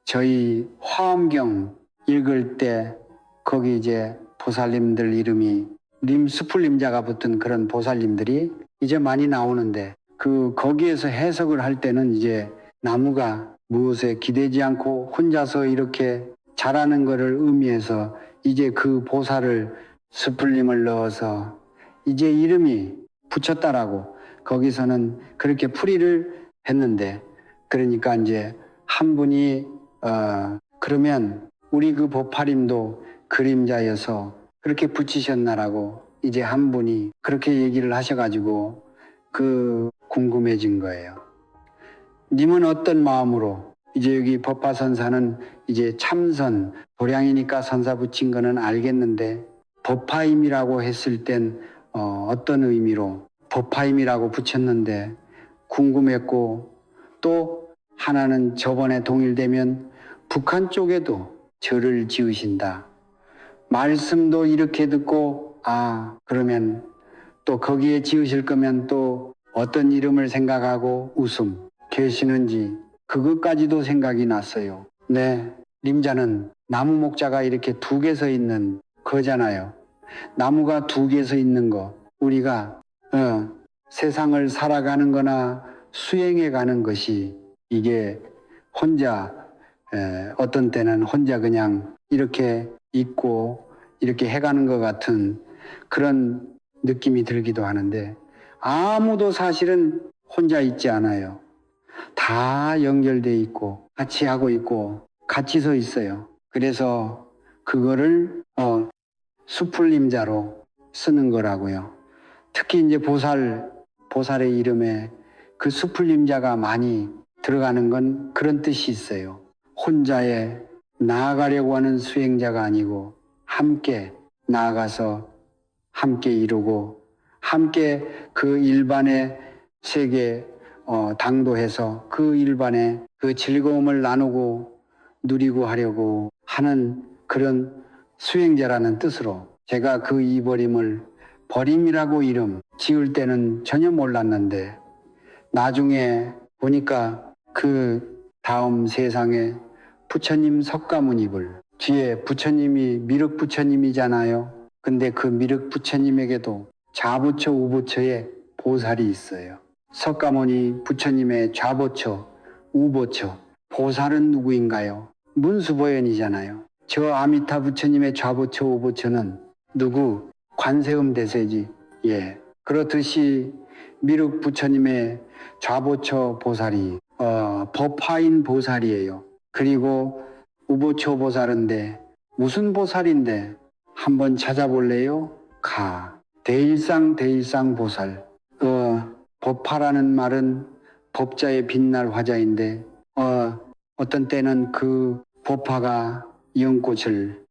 저희 화엄경 읽을 때 거기 이제 보살님들 이름이 수풀림자가 붙은 그런 보살님들이 이제 많이 나오는데 거기에서 해석을 할 때는 이제 나무가 무엇에 기대지 않고 혼자서 이렇게 자라는 것을 의미해서 이제 그 보살을 수풀림을 넣어서 이제 이름이 붙였다라고 거기서는 그렇게 풀이를 했는데, 그러니까 이제 한 분이 그러면 우리 그 보파림도 그림자여서 그렇게 붙이셨나라고 이제 한 분이 그렇게 얘기를 하셔가지고 궁금해진 거예요. 님은 어떤 마음으로 이제 여기 법화선사는 이제 참선 도량이니까 선사 붙인 거는 알겠는데 법화임이라고 했을 땐 어떤 의미로 법화임이라고 붙였는데 궁금했고, 또 하나는 저번에 동일되면 북한 쪽에도 절을 지으신다. 말씀도 이렇게 듣고 그러면 또 거기에 지으실 거면 또 어떤 이름을 생각하고 웃음 계시는지 그것까지도 생각이 났어요. 네, 림자는 나무 목자가 이렇게 두 개 서 있는 거잖아요. 나무가 두 개 서 있는 거, 우리가 세상을 살아가는 거나 수행해 가는 것이 이게 혼자 어떤 때는 혼자 그냥 이렇게 있고 이렇게 해가는 것 같은 그런 느낌이 들기도 하는데, 아무도 사실은 혼자 있지 않아요. 다 연결돼 있고 같이 하고 있고 같이 서 있어요. 그래서 그거를 수풀림자로 쓰는 거라고요. 특히 이제 보살의 이름에 그 수풀림자가 많이 들어가는 건 그런 뜻이 있어요. 혼자에 나아가려고 하는 수행자가 아니고 함께 나아가서 함께 이루고 함께 그 일반의 세계 당도해서 그 일반의 그 즐거움을 나누고 누리고 하려고 하는 그런 수행자라는 뜻으로 제가 그 이버림을 버림이라고 이름 지을 때는 전혀 몰랐는데 나중에 보니까 그 다음 세상에 부처님 석가모니불 뒤에 부처님이 미륵 부처님이잖아요. 근데 그 미륵 부처님에게도 좌부처 우부처의 보살이 있어요. 석가모니 부처님의 좌부처 우부처 보살은 누구인가요? 문수보현이잖아요. 저 아미타 부처님의 좌부처 우부처는 누구? 관세음 대세지. 예. 그렇듯이 미륵 부처님의 좌부처 보살이 법화인 보살이에요. 그리고 우부처 보살인데 무슨 보살인데 한번 찾아볼래요? 대일상 보살. 법화라는 말은 법자의 빛날 화자인데 어떤 때는 그 법화가 연꽃을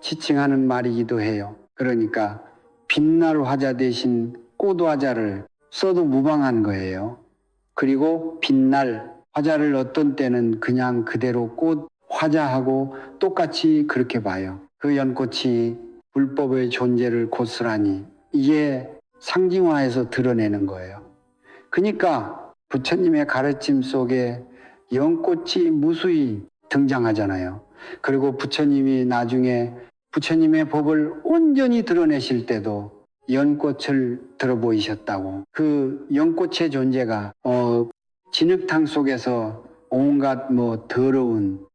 지칭하는 말이기도 해요. 그러니까 빛날 화자 대신 꽃 화자를 써도 무방한 거예요. 그리고 빛날 화자를 어떤 때는 그냥 그대로 꽃 화자하고 똑같이 그렇게 봐요. 그 연꽃이 불법의 존재를 고스란히 이게 상징화해서 드러내는 거예요. 그러니까 부처님의 가르침 속에 연꽃이 무수히 등장하잖아요. 그리고 부처님이 나중에 부처님의 법을 온전히 드러내실 때도 연꽃을 들어 보이셨다고. 그 연꽃의 존재가 진흙탕 속에서 온갖 더러운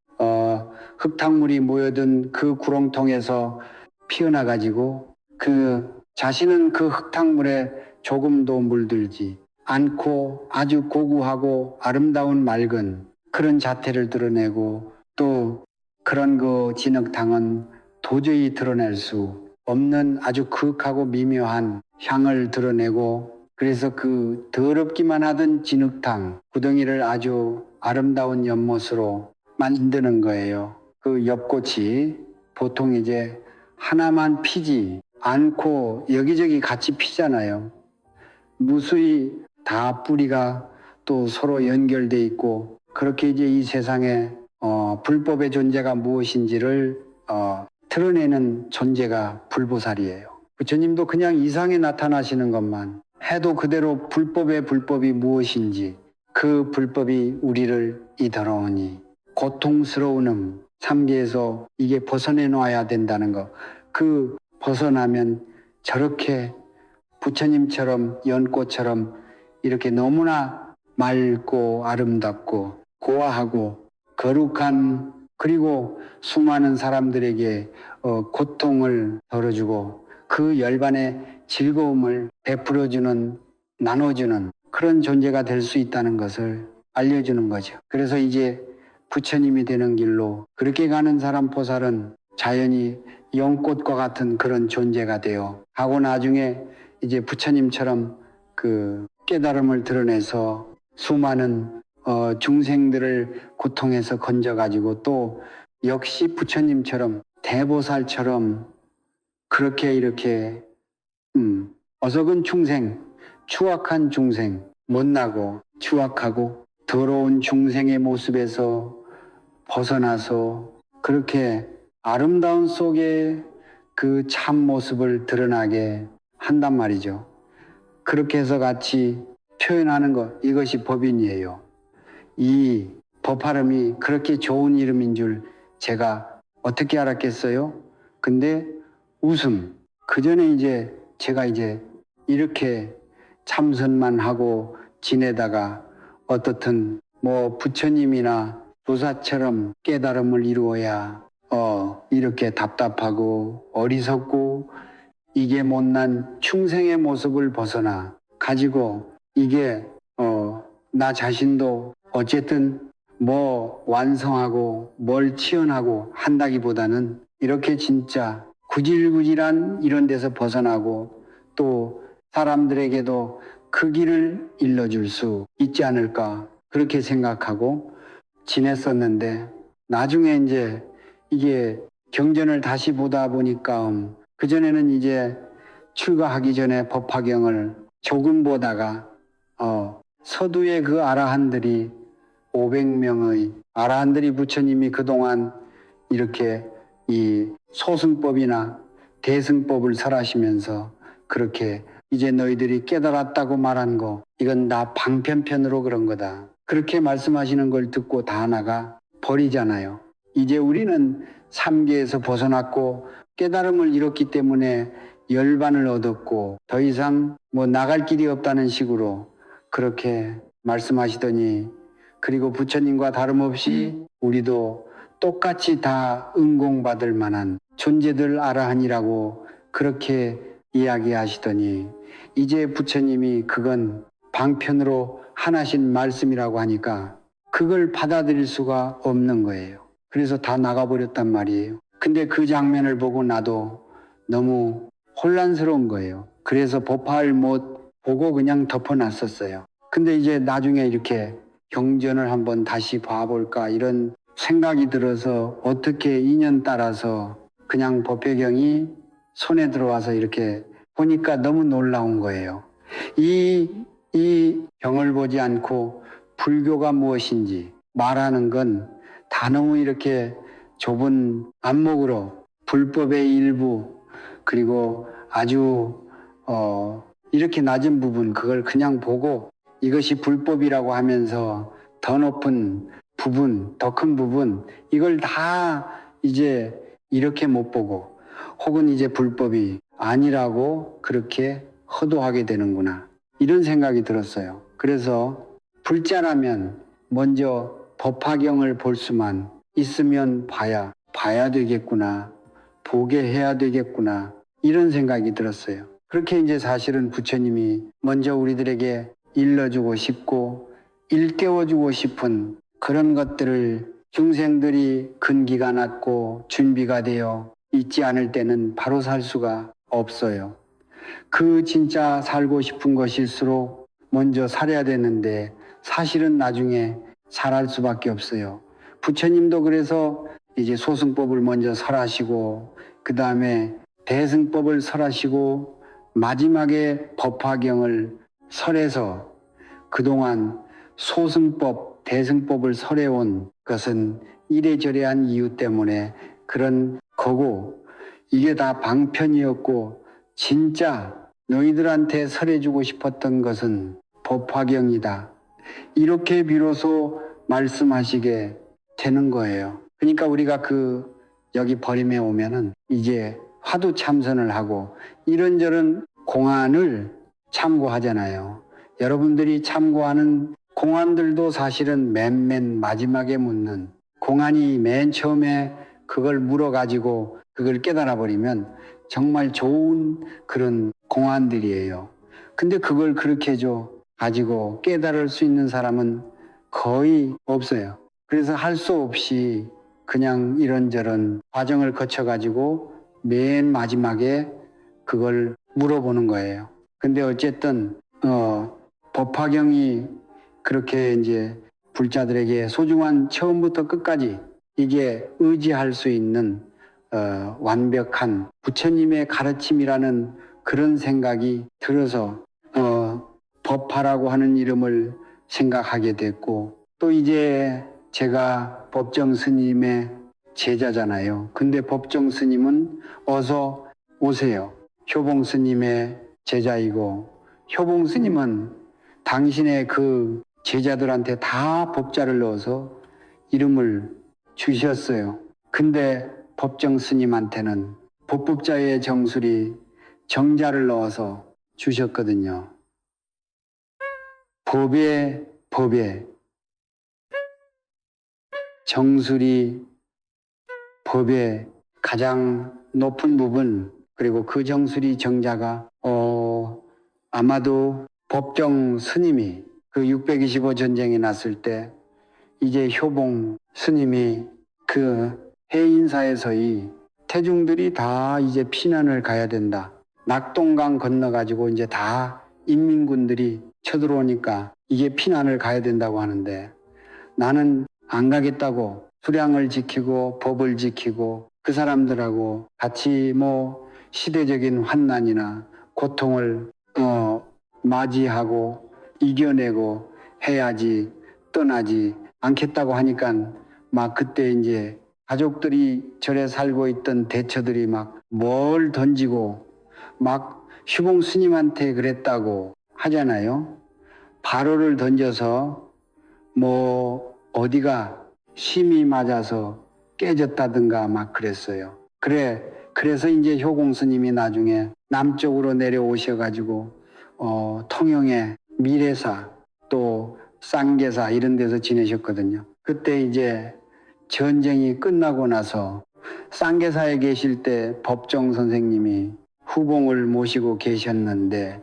흙탕물이 모여든 그 구렁통에서 피어나 가지고 그 자신은 그 흙탕물에 조금도 물들지 않고 아주 고고하고 아름다운 맑은 그런 자태를 드러내고, 또 그런 그 진흙탕은 도저히 드러낼 수 없는 아주 극하고 미묘한 향을 드러내고, 그래서 그 더럽기만 하던 진흙탕 구덩이를 아주 아름다운 연못으로 만드는 거예요. 그 엽꽃이 보통 이제 하나만 피지 않고 여기저기 같이 피잖아요. 무수히 다 뿌리가 또 서로 연결돼 있고, 그렇게 이제 이 세상에 불법의 존재가 무엇인지를 드러내는 존재가 불보살이에요. 부처님도 그냥 이상에 나타나시는 것만 해도 그대로 불법의 불법이 무엇인지 그 불법이 우리를 이더러우니 고통스러운 삼계에서 이게 벗어내 놔야 된다는 거. 그 벗어나면 저렇게 부처님처럼 연꽃처럼 이렇게 너무나 맑고 아름답고 고와하고 거룩한, 그리고 수많은 사람들에게 고통을 덜어주고 그 열반의 즐거움을 베풀어주는, 나눠주는 그런 존재가 될 수 있다는 것을 알려주는 거죠. 그래서 이제 부처님이 되는 길로 그렇게 가는 사람 보살은 자연히 연꽃과 같은 그런 존재가 되어 하고 나중에 이제 부처님처럼 그 깨달음을 드러내서 수많은 중생들을 고통에서 건져가지고 또 역시 부처님처럼 대보살처럼 그렇게 이렇게 어석은 중생, 추악한 중생, 못나고 추악하고 더러운 중생의 모습에서 벗어나서 그렇게 아름다운 속에 그 참 모습을 드러나게 한단 말이죠. 그렇게 해서 같이 표현하는 것, 이것이 법인이에요. 이 법화름이 그렇게 좋은 이름인 줄 제가 어떻게 알았겠어요? 근데 웃음. 그 전에 이제 제가 이제 이렇게 참선만 하고 지내다가 어떻든 뭐 부처님이나 조사처럼 깨달음을 이루어야 이렇게 답답하고 어리석고 이게 못난 충생의 모습을 벗어나 가지고 이게 나 자신도 어쨌든 뭐 완성하고 뭘 치연하고 한다기보다는 이렇게 진짜 구질구질한 이런 데서 벗어나고 또 사람들에게도 그 길을 일러줄 수 있지 않을까 그렇게 생각하고 지냈었는데 나중에 이제 이게 경전을 다시 보다 보니까 그전에는 이제 출가하기 전에 법화경을 조금 보다가 서두에 그 아라한들이 500명의 아라한들이 부처님이 그동안 이렇게 이 소승법이나 대승법을 설하시면서 그렇게 이제 너희들이 깨달았다고 말한 거 이건 나 방편편으로 그런 거다. 그렇게 말씀하시는 걸 듣고 다 나가 버리잖아요. 이제 우리는 삼계에서 벗어났고 깨달음을 이뤘기 때문에 열반을 얻었고 더 이상 뭐 나갈 길이 없다는 식으로 그렇게 말씀하시더니 그리고 부처님과 다름없이 우리도 똑같이 다 은공받을 만한 존재들 아라한이라고 그렇게 이야기하시더니 이제 부처님이 그건 방편으로 하나신 말씀이라고 하니까 그걸 받아들일 수가 없는 거예요. 그래서 다 나가버렸단 말이에요. 근데 그 장면을 보고 나도 너무 혼란스러운 거예요. 그래서 법화를 못 보고 그냥 덮어놨었어요. 근데 이제 나중에 이렇게 경전을 한번 다시 봐볼까 이런 생각이 들어서 어떻게 인연 따라서 그냥 법회경이 손에 들어와서 이렇게 보니까 너무 놀라운 거예요. 이 경을 보지 않고 불교가 무엇인지 말하는 건 다 너무 이렇게 좁은 안목으로 불법의 일부 그리고 아주 이렇게 낮은 부분 그걸 그냥 보고 이것이 불법이라고 하면서 더 높은 부분, 더 큰 부분 이걸 다 이제 이렇게 못 보고 혹은 이제 불법이 아니라고 그렇게 허도하게 되는구나 이런 생각이 들었어요. 그래서 불자라면 먼저 법화경을 볼 수만 있으면 봐야 되겠구나, 보게 해야 되겠구나 이런 생각이 들었어요. 그렇게 이제 사실은 부처님이 먼저 우리들에게 일러주고 싶고 일깨워주고 싶은 그런 것들을 중생들이 근기가 낮고 준비가 되어 있지 않을 때는 바로 살 수가 없어요. 그 진짜 살고 싶은 것일수록 먼저 살아야 되는데 사실은 나중에 살할 수밖에 없어요. 부처님도 그래서 이제 소승법을 먼저 설하시고 그 다음에 대승법을 설하시고 마지막에 법화경을 설해서 그동안 소승법, 대승법을 설해온 것은 이래저래한 이유 때문에 그런 거고 이게 다 방편이었고 진짜 너희들한테 설해주고 싶었던 것은 법화경이다. 이렇게 비로소 말씀하시게 되는 거예요. 그러니까 우리가 여기 버림에 오면은 이제 화두 참선을 하고 이런저런 공안을 참고하잖아요. 여러분들이 참고하는 공안들도 사실은 맨 마지막에 묻는, 공안이 맨 처음에 그걸 물어가지고 그걸 깨달아 버리면 정말 좋은 그런 공안들이에요. 근데 그걸 그렇게 가지고 깨달을 수 있는 사람은 거의 없어요. 그래서 할 수 없이 그냥 이런저런 과정을 거쳐가지고 맨 마지막에 그걸 물어보는 거예요. 근데 어쨌든 법화경이 그렇게 이제 불자들에게 소중한 처음부터 끝까지 이게 의지할 수 있는 완벽한 부처님의 가르침이라는 그런 생각이 들어서 법화라고 하는 이름을 생각하게 됐고, 또 이제 제가 법정 스님의 제자잖아요. 근데 법정 스님은 어서 오세요. 효봉 스님의 제자이고, 효봉 스님은 당신의 그 제자들한테 다 법자를 넣어서 이름을 주셨어요. 근데 법정 스님한테는 법법자의 정술이 정자를 넣어서 주셨거든요. 법에 정술이 법의 가장 높은 부분, 그리고 그 정술이 정자가 아마도 법정 스님이 그 625 전쟁이 났을 때 이제 효봉 스님이 그 해인사에서의 태중들이 다 이제 피난을 가야 된다. 낙동강 건너가지고 이제 다 인민군들이 쳐들어오니까 이게 피난을 가야 된다고 하는데, 나는 안 가겠다고 수량을 지키고 법을 지키고 그 사람들하고 같이 시대적인 환난이나 고통을 맞이하고 이겨내고 해야지 떠나지 않겠다고 하니까 막 그때 이제 가족들이 절에 살고 있던 대처들이 막 뭘 던지고 막 휴봉 스님한테 그랬다고 하잖아요. 발호를 던져서 어디가 심이 맞아서 깨졌다든가 막 그랬어요. 그래서 이제 효공 스님이 나중에 남쪽으로 내려오셔가지고 통영의 미래사 또 쌍계사 이런 데서 지내셨거든요. 그때 이제 전쟁이 끝나고 나서 쌍계사에 계실 때 법정 선생님이 후봉을 모시고 계셨는데,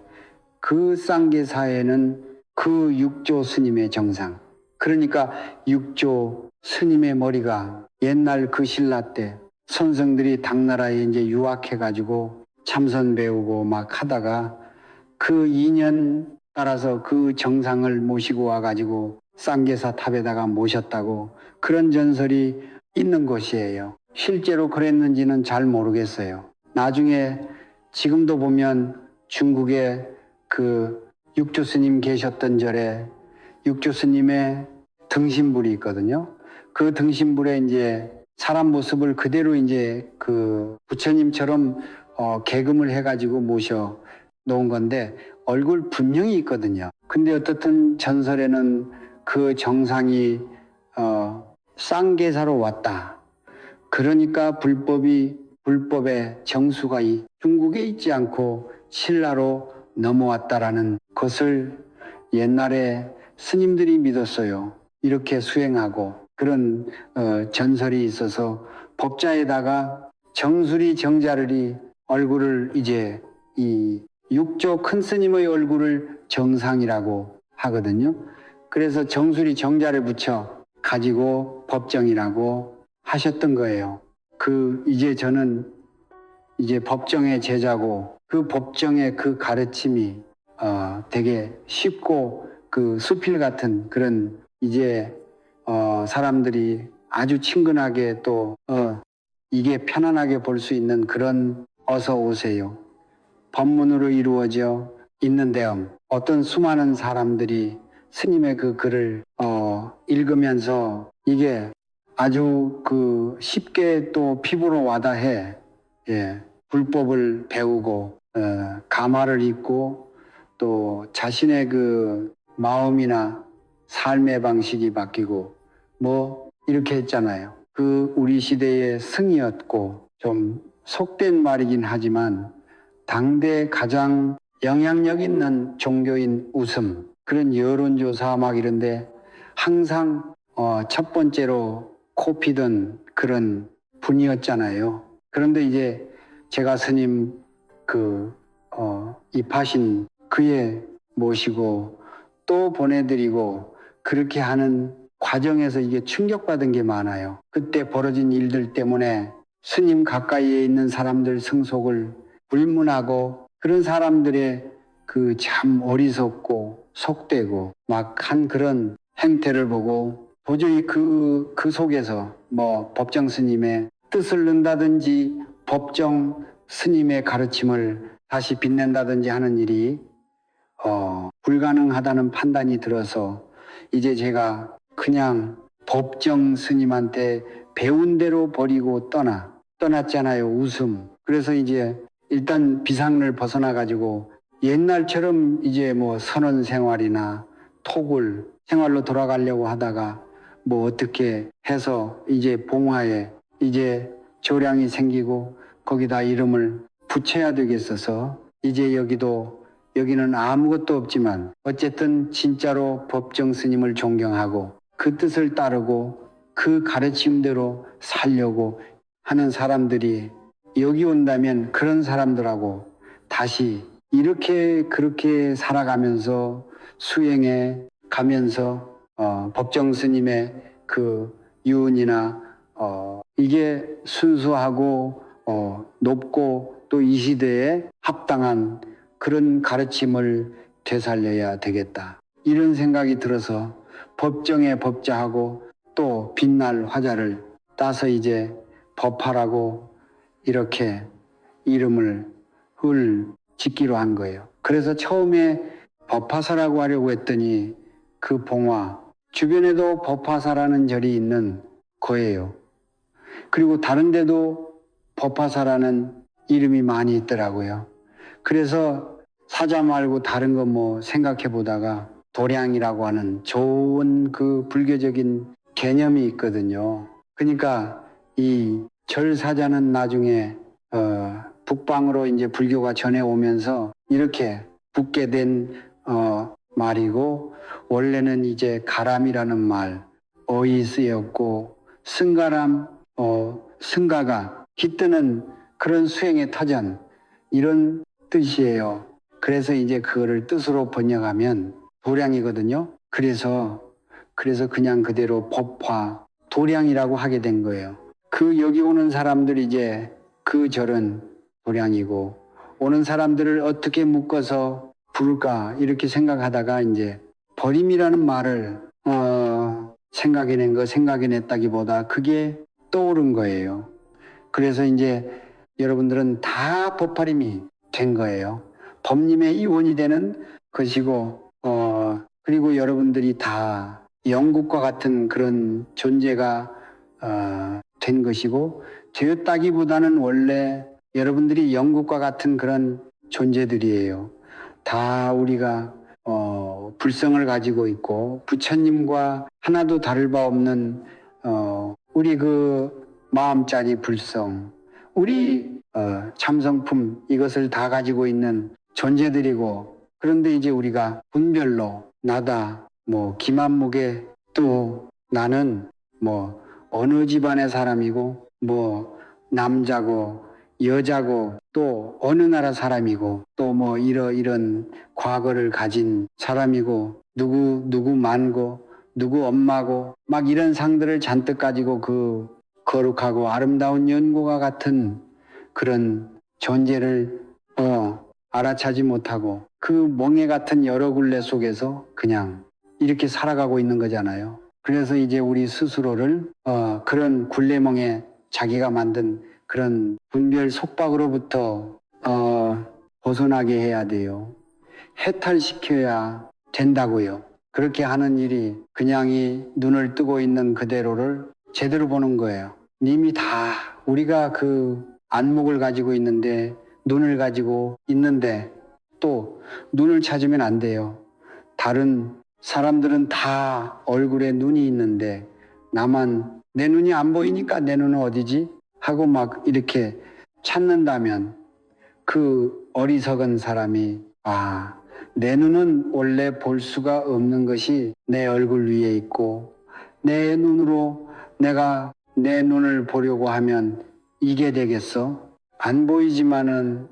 그 쌍계사에는 그 육조 스님의 정상, 그러니까 육조 스님의 머리가 옛날 그 신라 때 선성들이 당나라에 이제 유학해가지고 참선 배우고 막 하다가 그 인연 따라서 그 정상을 모시고 와가지고 쌍계사 탑에다가 모셨다고 그런 전설이 있는 곳이에요. 실제로 그랬는지는 잘 모르겠어요. 나중에 지금도 보면 중국에 그 육조 스님 계셨던 절에 육조 스님의 등신불이 있거든요. 그 등신불에 이제 사람 모습을 그대로 이제 그 부처님처럼 개금을 해가지고 모셔 놓은 건데 얼굴 분명히 있거든요. 근데 어떻든 전설에는 그 정상이 쌍계사로 왔다. 그러니까 불법의 정수가 중국에 있지 않고 신라로 넘어왔다라는 것을 옛날에 스님들이 믿었어요. 이렇게 수행하고 그런 전설이 있어서 법자에다가 정수리 정자르리 얼굴을 이제 이 육조 큰 스님의 얼굴을 정상이라고 하거든요. 그래서 정수리 정자를 붙여 가지고 법정이라고 하셨던 거예요. 이제 저는 이제 법정의 제자고 그 법정의 그 가르침이 되게 쉽고 그 수필 같은 그런 이제 사람들이 아주 친근하게 또 이게 편안하게 볼 수 있는 그런 어서 오세요. 법문으로 이루어져 있는 데엄 어떤 수많은 사람들이 스님의 그 글을 읽으면서 이게 아주 그 쉽게 또 피부로 와닿해. 예, 불법을 배우고 가마를 입고 또 자신의 그 마음이나 삶의 방식이 바뀌고 뭐 이렇게 했잖아요. 그 우리 시대의 승이었고 좀 속된 말이긴 하지만 당대 가장 영향력 있는 종교인 웃음 그런 여론조사 막 이런데 항상 첫 번째로 꼽히던 그런 분이었잖아요. 그런데 이제 제가 스님 입하신 그에 모시고 또 보내드리고 그렇게 하는 과정에서 이게 충격받은 게 많아요. 그때 벌어진 일들 때문에 스님 가까이에 있는 사람들 성속을 불문하고 그런 사람들의 그 참 어리석고 속되고 막 한 그런 행태를 보고 도저히 그 속에서 뭐 법정 스님의 뜻을 는다든지 법정 스님의 가르침을 다시 빛낸다든지 하는 일이 불가능하다는 판단이 들어서 이제 제가 그냥 법정 스님한테 배운 대로 버리고 떠났잖아요. 웃음. 그래서 이제 일단 비상을 벗어나 가지고 옛날처럼 이제 뭐 선원 생활이나 토굴 생활로 돌아가려고 하다가 뭐 어떻게 해서 이제 봉화에 이제 조량이 생기고 거기다 이름을 붙여야 되겠어서 이제 여기는 아무것도 없지만 어쨌든 진짜로 법정 스님을 존경하고 그 뜻을 따르고 그 가르침대로 살려고 하는 사람들이 여기 온다면 그런 사람들하고 다시 이렇게 그렇게 살아가면서 수행해 가면서 법정 스님의 그 유언이나 이게 순수하고 높고 또 이 시대에 합당한 그런 가르침을 되살려야 되겠다. 이런 생각이 들어서 법정에 법자하고 또 빛날 화자를 따서 이제 법화라고 이렇게 이름을 짓기로 한 거예요. 그래서 처음에 법화사라고 하려고 했더니 그 봉화 주변에도 법화사라는 절이 있는 거예요. 그리고 다른 데도 법화사라는 이름이 많이 있더라고요. 그래서 사자 말고 다른 거 뭐 생각해 보다가 도량이라고 하는 좋은 그 불교적인 개념이 있거든요. 그러니까 이 절사자는 나중에 북방으로 이제 불교가 전해오면서 이렇게 붙게 된 말이고 원래는 이제 가람이라는 말 어이 쓰였고 승가람 승가가 깃드는 그런 수행의 터전 이런 뜻이에요. 그래서 이제 그거를 뜻으로 번역하면 도량이거든요. 그래서 그냥 그대로 법화 도량이라고 하게 된 거예요. 여기 오는 사람들이 이제 그 절은 도량이고 오는 사람들을 어떻게 묶어서 부를까 이렇게 생각하다가 이제 버림이라는 말을 생각해냈다기보다 그게 떠오른 거예요. 그래서 이제 여러분들은 다 법화림이 된 거예요. 법님의 이원이 되는 것이고 그리고 여러분들이 다 영국과 같은 그런 존재가 된 것이고 되었다기보다는 원래 여러분들이 영국과 같은 그런 존재들이에요. 다 우리가 불성을 가지고 있고 부처님과 하나도 다를 바 없는 우리 그 마음짜리 불성 우리 참성품 이것을 다 가지고 있는 존재들이고 그런데 이제 우리가 분별로 나다 뭐 기만무게 또 나는 뭐 어느 집안의 사람이고 뭐 남자고 여자고 또 어느 나라 사람이고 또 뭐 이런 과거를 가진 사람이고 누구 만고 누구 엄마고 막 이런 상들을 잔뜩 가지고 그 거룩하고 아름다운 연고가 같은 그런 존재를 알아차지 못하고 그 멍에 같은 여러 굴레 속에서 그냥 이렇게 살아가고 있는 거잖아요. 그래서 이제 우리 스스로를 그런 굴레멍에 자기가 만든 그런 분별 속박으로부터 벗어나게 해야 돼요. 해탈시켜야 된다고요. 그렇게 하는 일이 그냥 이 눈을 뜨고 있는 그대로를 제대로 보는 거예요. 님이 다 우리가 그 안목을 가지고 있는데 눈을 가지고 있는데 또 눈을 찾으면 안 돼요. 다른 사람들은 다 얼굴에 눈이 있는데 나만 내 눈이 안 보이니까 내 눈은 어디지? 하고 막 이렇게 찾는다면 그 어리석은 사람이 내 눈은 원래 볼 수가 없는 것이 내 얼굴 위에 있고 내 눈으로 내가 내 눈을 보려고 하면 이게 되겠어? 안 보이지만은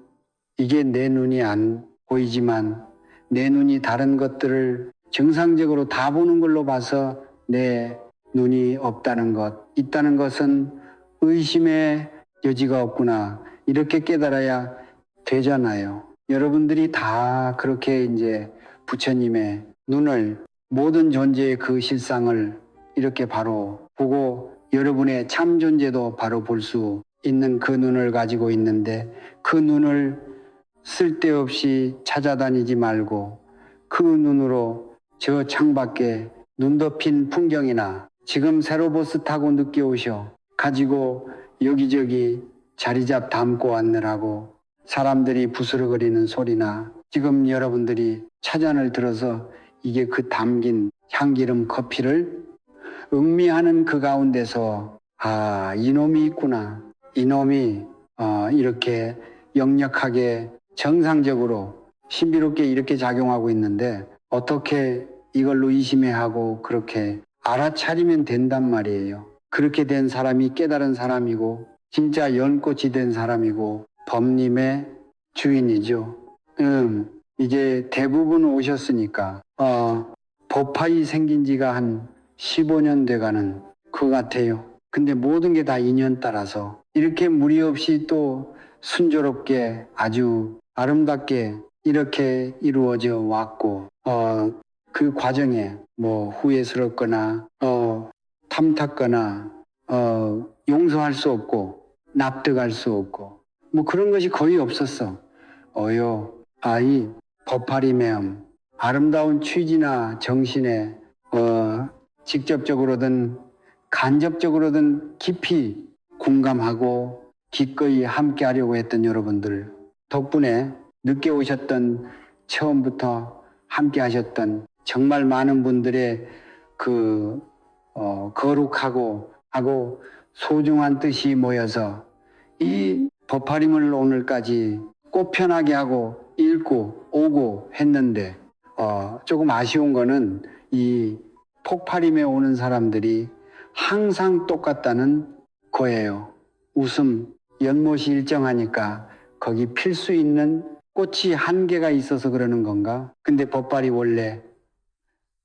이게 내 눈이 안 보이지만 내 눈이 다른 것들을 정상적으로 다 보는 걸로 봐서 내 눈이 없다는 것, 있다는 것은 의심의 여지가 없구나. 이렇게 깨달아야 되잖아요. 여러분들이 다 그렇게 이제 부처님의 눈을 모든 존재의 그 실상을 이렇게 바로 보고 여러분의 참 존재도 바로 볼 수 있는 그 눈을 가지고 있는데 그 눈을 쓸데없이 찾아다니지 말고 그 눈으로 저 창밖에 눈 덮인 풍경이나 지금 새로 버스 타고 늦게 오셔 가지고 여기저기 자리잡 담고 왔느라고 사람들이 부스러거리는 소리나 지금 여러분들이 차잔을 들어서 이게 그 담긴 향기름 커피를 음미하는 그 가운데서 이놈이 있구나. 이놈이 이렇게 역력하게 정상적으로 신비롭게 이렇게 작용하고 있는데 어떻게 이걸로 의심해하고 그렇게 알아차리면 된단 말이에요. 그렇게 된 사람이 깨달은 사람이고 진짜 연꽃이 된 사람이고 법림의 주인이죠. 이제 대부분 오셨으니까 법화이 생긴 지가 한 15년 돼가는 것 같아요. 근데 모든 게 다 인연 따라서 이렇게 무리 없이 또 순조롭게 아주 아름답게 이렇게 이루어져 왔고 그 과정에 뭐 후회스럽거나 탐탁거나 용서할 수 없고 납득할 수 없고 뭐 그런 것이 거의 없었어. 이 법화림의 아름다운 취지나 정신에 직접적으로든 간접적으로든 깊이 공감하고 기꺼이 함께 하려고 했던 여러분들 덕분에 늦게 오셨던 처음부터 함께 하셨던 정말 많은 분들의 그 거룩하고 하고 소중한 뜻이 모여서 이 법화림을 오늘까지 꼭 편하게 하고 읽고 오고 했는데 조금 아쉬운 거는 이 폭파림에 오는 사람들이 항상 똑같다는 거예요. 웃음, 연못이 일정하니까 거기 필 수 있는 꽃이 한계가 있어서 그러는 건가? 근데 법발이 원래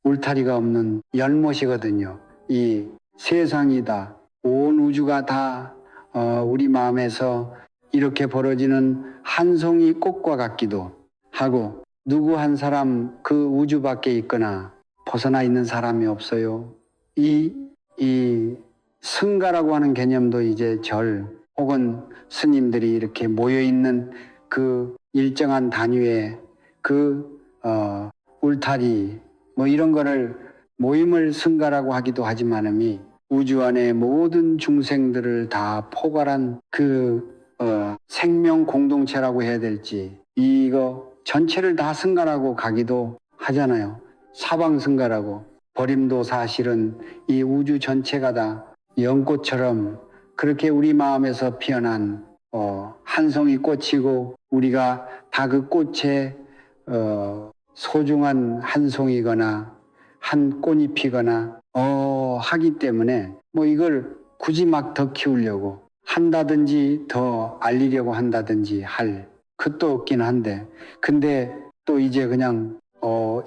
울타리가 없는 연못이거든요. 이 세상이다, 온 우주가 다 우리 마음에서 이렇게 벌어지는 한 송이 꽃과 같기도 하고 누구 한 사람 그 우주 밖에 있거나 벗어나 있는 사람이 없어요. 이 승가라고 하는 개념도 이제 절 혹은 스님들이 이렇게 모여있는 그 일정한 단위의 그 울타리 뭐 이런 거를 모임을 승가라고 하기도 하지만은 우주 안의 모든 중생들을 다 포괄한 그 생명 공동체라고 해야 될지 이거 전체를 다 승가라고 가기도 하잖아요. 사방승가라고. 버림도 사실은 이 우주 전체가 다 연꽃처럼 그렇게 우리 마음에서 피어난 한 송이 꽃이고 우리가 다 그 꽃에 소중한 한 송이거나 한 꽃잎이거나 하기 때문에 뭐 이걸 굳이 막 더 키우려고 한다든지 더 알리려고 한다든지 할 것도 없긴 한데 근데 또 이제 그냥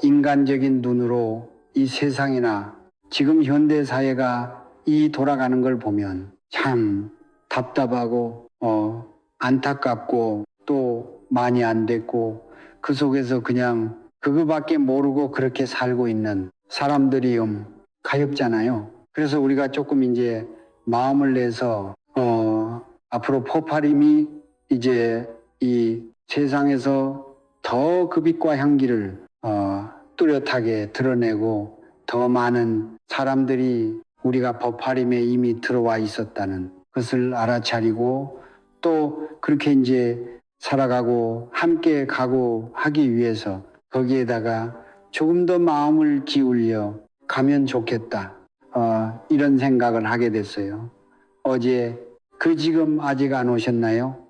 인간적인 눈으로 이 세상이나 지금 현대 사회가 이 돌아가는 걸 보면 참 답답하고 안타깝고 또 많이 안 됐고 그 속에서 그냥 그거밖에 모르고 그렇게 살고 있는 사람들이 가엾잖아요. 그래서 우리가 조금 이제 마음을 내서 앞으로 포파림이 이제 이 세상에서 더 그 빛과 향기를 뚜렷하게 드러내고 더 많은 사람들이 우리가 법화림에 이미 들어와 있었다는 것을 알아차리고 또 그렇게 이제 살아가고 함께 가고 하기 위해서 거기에다가 조금 더 마음을 기울여 가면 좋겠다. 이런 생각을 하게 됐어요. 어제 지금 아직 안 오셨나요?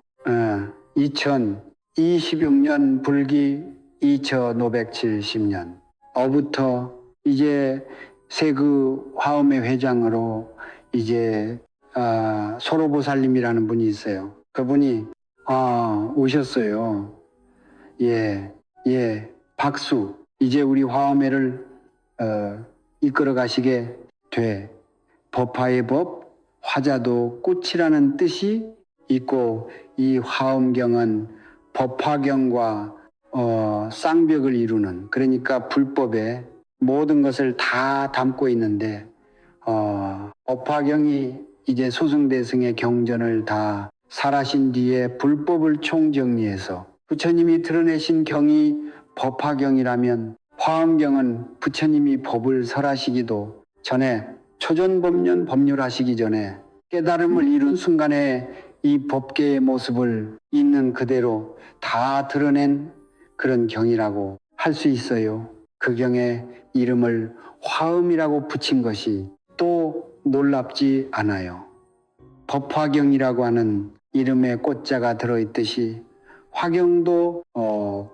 2026년 불기 2570년 어부터 이제 세그 화엄회 회장으로 이제 소로보살님이라는 분이 있어요. 그분이 오셨어요. 예, 박수. 이제 우리 화엄회를 이끌어 가시게 돼. 법화의 법, 화자도 꽃이라는 뜻이 있고 이 화엄경은 법화경과 쌍벽을 이루는, 그러니까 불법의 모든 것을 다 담고 있는데 법화경이 이제 소승대승의 경전을 다 살아신 뒤에 불법을 총정리해서 부처님이 드러내신 경이 법화경이라면 화엄경은 부처님이 법을 설하시기도 전에 초전법륜 법률하시기 전에 깨달음을 이룬 순간에 이 법계의 모습을 있는 그대로 다 드러낸 그런 경이라고 할 수 있어요. 그 경에 이름을 화엄이라고 붙인 것이 또 놀랍지 않아요. 법화경이라고 하는 이름에 꽃자가 들어있듯이 화경도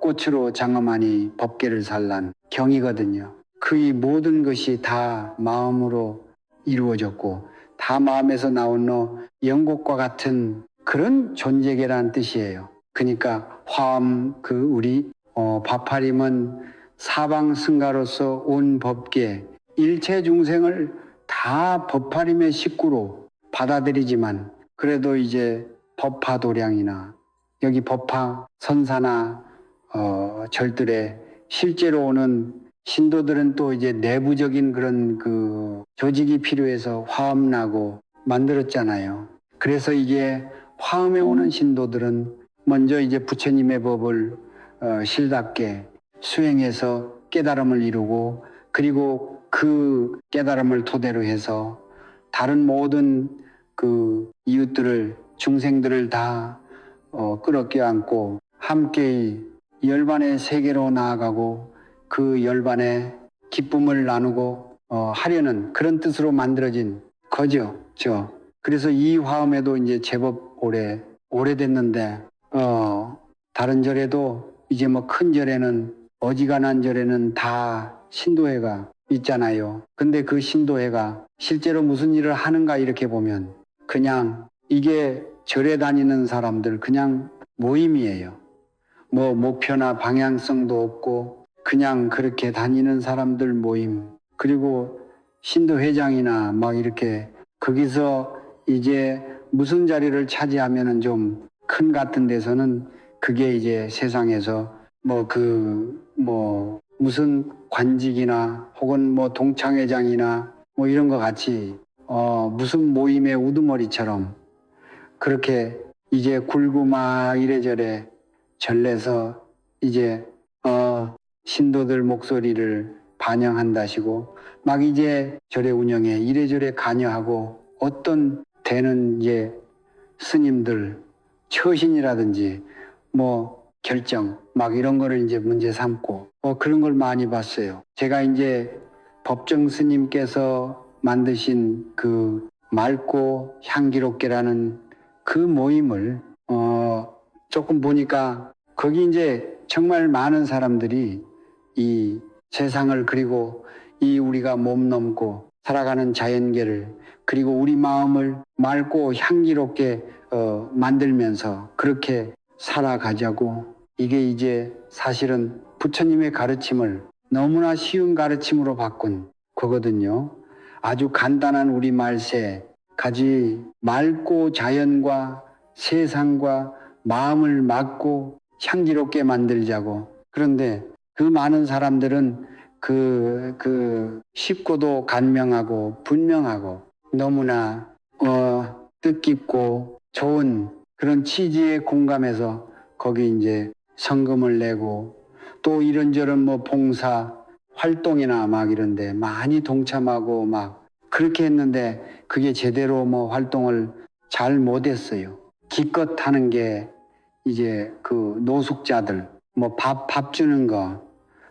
꽃으로 장엄하니 법계를 살란 경이거든요. 그의 모든 것이 다 마음으로 이루어졌고 다 마음에서 나오는 영곡과 같은 그런 존재계라는 뜻이에요. 그러니까 화엄 우리 바파림은 사방승가로서 온 법계 일체 중생을 다 법파림의 식구로 받아들이지만 그래도 이제 법화도량이나 여기 법화 선사나 절들에 실제로 오는 신도들은 또 이제 내부적인 그런 조직이 필요해서 화엄나고 만들었잖아요. 그래서 이게 화엄에 오는 신도들은 먼저 이제 부처님의 법을 실답게 수행해서 깨달음을 이루고 그리고 그 깨달음을 토대로 해서 다른 모든 이웃들을 중생들을 다 끌어껴 안고 함께 열반의 세계로 나아가고 그 열반의 기쁨을 나누고 하려는 그런 뜻으로 만들어진 거죠. 그래서 이 화엄에도 이제 제법 오래됐는데 다른 절에도 이제 뭐 큰 절에는 어지간한 절에는 다 신도회가 있잖아요. 근데 그 신도회가 실제로 무슨 일을 하는가 이렇게 보면 그냥 이게 절에 다니는 사람들 그냥 모임이에요. 뭐 목표나 방향성도 없고 그냥 그렇게 다니는 사람들 모임. 그리고 신도회장이나 막 이렇게 거기서 이제 무슨 자리를 차지하면은 좀 큰 같은 데서는 그게 이제 세상에서 무슨 관직이나 혹은 뭐 동창회장이나 뭐 이런 거 같이 무슨 모임의 우두머리처럼 그렇게 이제 굴고 막 이래저래 절내서 이제 신도들 목소리를 반영한다시고 막 이제 절의 운영에 이래저래 관여하고 어떤 되는 이제 스님들 처신이라든지 뭐 결정 막 이런 거를 이제 문제 삼고 그런 걸 많이 봤어요. 제가 이제 법정 스님께서 만드신 그 맑고 향기롭게라는 그 모임을 조금 보니까 거기 이제 정말 많은 사람들이 이 세상을 그리고 이 우리가 몸 넘고 살아가는 자연계를 그리고 우리 마음을 맑고 향기롭게 만들면서 그렇게 살아가자고 이게 이제 사실은 부처님의 가르침을 너무나 쉬운 가르침으로 바꾼 거거든요. 아주 간단한 우리 말세 가지 맑고 자연과 세상과 마음을 맑고 향기롭게 만들자고. 그런데 그 많은 사람들은 쉽고도 간명하고 분명하고 너무나 뜻깊고 좋은 그런 취지에 공감해서 거기 이제 성금을 내고 또 이런저런 뭐 봉사 활동이나 막 이런데 많이 동참하고 막 그렇게 했는데 그게 제대로 뭐 활동을 잘 못했어요. 기껏 하는 게 이제 그 노숙자들 뭐 밥 주는 거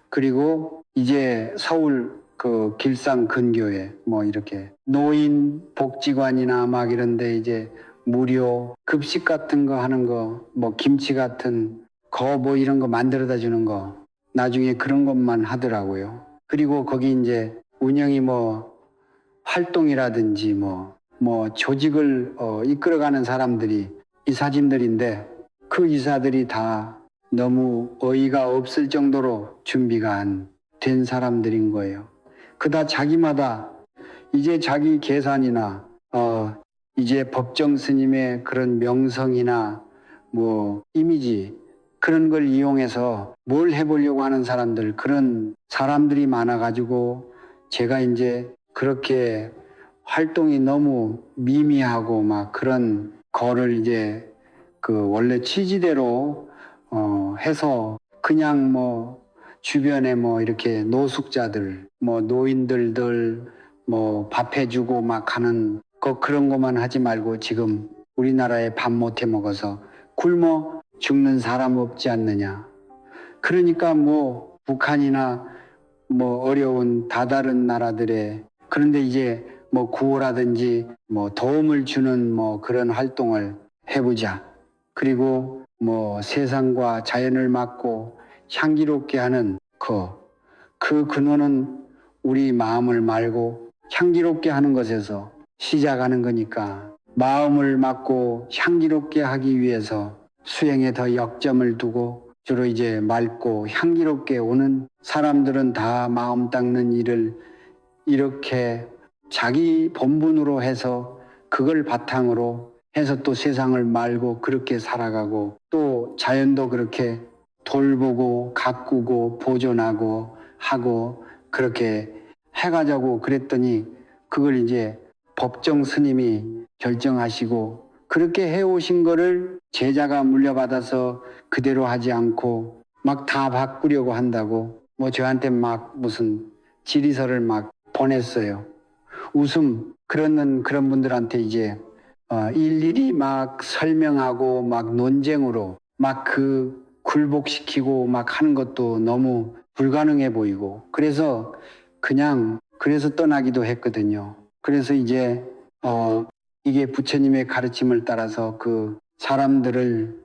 그리고 이제 서울 그 길상 근교에 뭐 이렇게 노인 복지관이나 막 이런데 이제 무료 급식 같은 거 하는 거, 뭐 김치 같은 거 뭐 이런 거 만들어다 주는 거 나중에 그런 것만 하더라고요. 그리고 거기 이제 운영이 뭐 활동이라든지 뭐 조직을 이끌어가는 사람들이 이사진들인데 그 이사들이 다 너무 어이가 없을 정도로 준비가 안 된 사람들인 거예요. 그다 자기마다 이제 자기 계산이나 이제 법정 스님의 그런 명성이나 뭐 이미지 그런 걸 이용해서 뭘 해보려고 하는 사람들 그런 사람들이 많아가지고 제가 이제 그렇게 활동이 너무 미미하고 막 그런 거를 이제 그 원래 취지대로 해서 그냥 뭐 주변에 뭐 이렇게 노숙자들 뭐 노인들들 뭐 밥 해주고 막 하는 그런 것만 하지 말고 지금 우리나라에 밥 못해 먹어서 굶어 죽는 사람 없지 않느냐. 그러니까 뭐 북한이나 뭐 어려운 다다른 나라들의 그런데 이제 뭐 구호라든지 뭐 도움을 주는 뭐 그런 활동을 해보자. 그리고 뭐 세상과 자연을 막고 향기롭게 하는 그 근원은 우리 마음을 말고 향기롭게 하는 것에서 시작하는 거니까 마음을 막고 향기롭게 하기 위해서 수행에 더 역점을 두고 주로 이제 맑고 향기롭게 오는 사람들은 다 마음 닦는 일을 이렇게 자기 본분으로 해서 그걸 바탕으로 해서 또 세상을 말고 그렇게 살아가고 또 자연도 그렇게 돌보고 가꾸고 보존하고 하고 그렇게 해가자고 그랬더니 그걸 이제 법정 스님이 결정하시고 그렇게 해오신 거를 제자가 물려받아서 그대로 하지 않고 막 다 바꾸려고 한다고 뭐 저한테 막 무슨 질의서를 막 보냈어요. 웃음 그런 분들한테 이제 일일이 막 설명하고 막 논쟁으로 막 그 굴복시키고 막 하는 것도 너무 불가능해 보이고 그래서 떠나기도 했거든요. 그래서 이제 이게 부처님의 가르침을 따라서 그 사람들을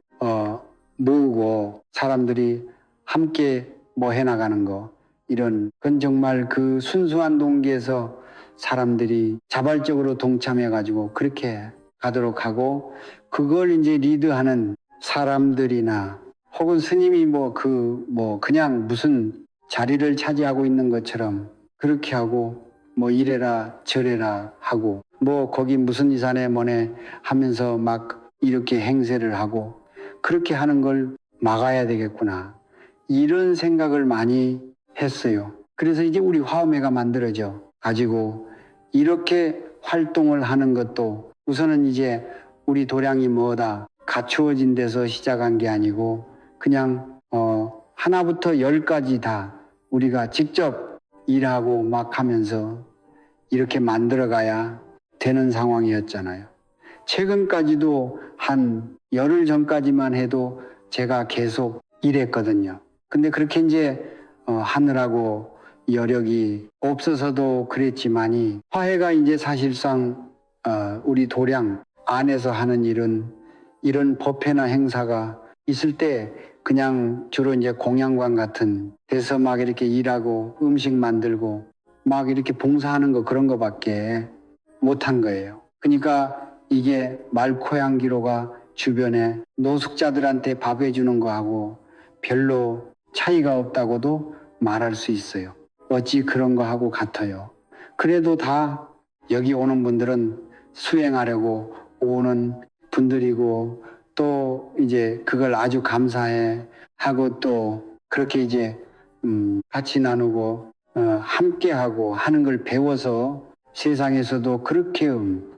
모으고 사람들이 함께 뭐 해나가는 거 이런 그건 정말 그 순수한 동기에서 사람들이 자발적으로 동참해가지고 그렇게 가도록 하고 그걸 이제 리드하는 사람들이나 혹은 스님이 그냥 무슨 자리를 차지하고 있는 것처럼 그렇게 하고 뭐 이래라 저래라 하고 뭐 거기 무슨 이산에 뭐네 하면서 막 이렇게 행세를 하고 그렇게 하는 걸 막아야 되겠구나 이런 생각을 많이 했어요. 그래서 이제 우리 화엄회가 만들어져 가지고 이렇게 활동을 하는 것도 우선은 이제 우리 도량이 뭐다 갖추어진 데서 시작한 게 아니고 그냥 하나부터 열까지 다 우리가 직접 일하고 막 하면서 이렇게 만들어 가야 되는 상황이었잖아요. 최근까지도 한 열흘 전까지만 해도 제가 계속 일했거든요. 근데 그렇게 이제 하느라고 여력이 없어서도 그랬지만이 화해가 이제 사실상 우리 도량 안에서 하는 일은 이런 법회나 행사가 있을 때 그냥 주로 이제 공양관 같은 데서 막 이렇게 일하고 음식 만들고 막 이렇게 봉사하는 거 그런 거밖에 못한 거예요. 그러니까 이게 말코양기로가 주변에 노숙자들한테 밥 해주는 거하고 별로 차이가 없다고도 말할 수 있어요. 어찌 그런 거하고 같아요. 그래도 다 여기 오는 분들은 수행하려고 오는 분들이고 또 이제 그걸 아주 감사해 하고 또 그렇게 이제 같이 나누고 함께하고 하는 걸 배워서 세상에서도 그렇게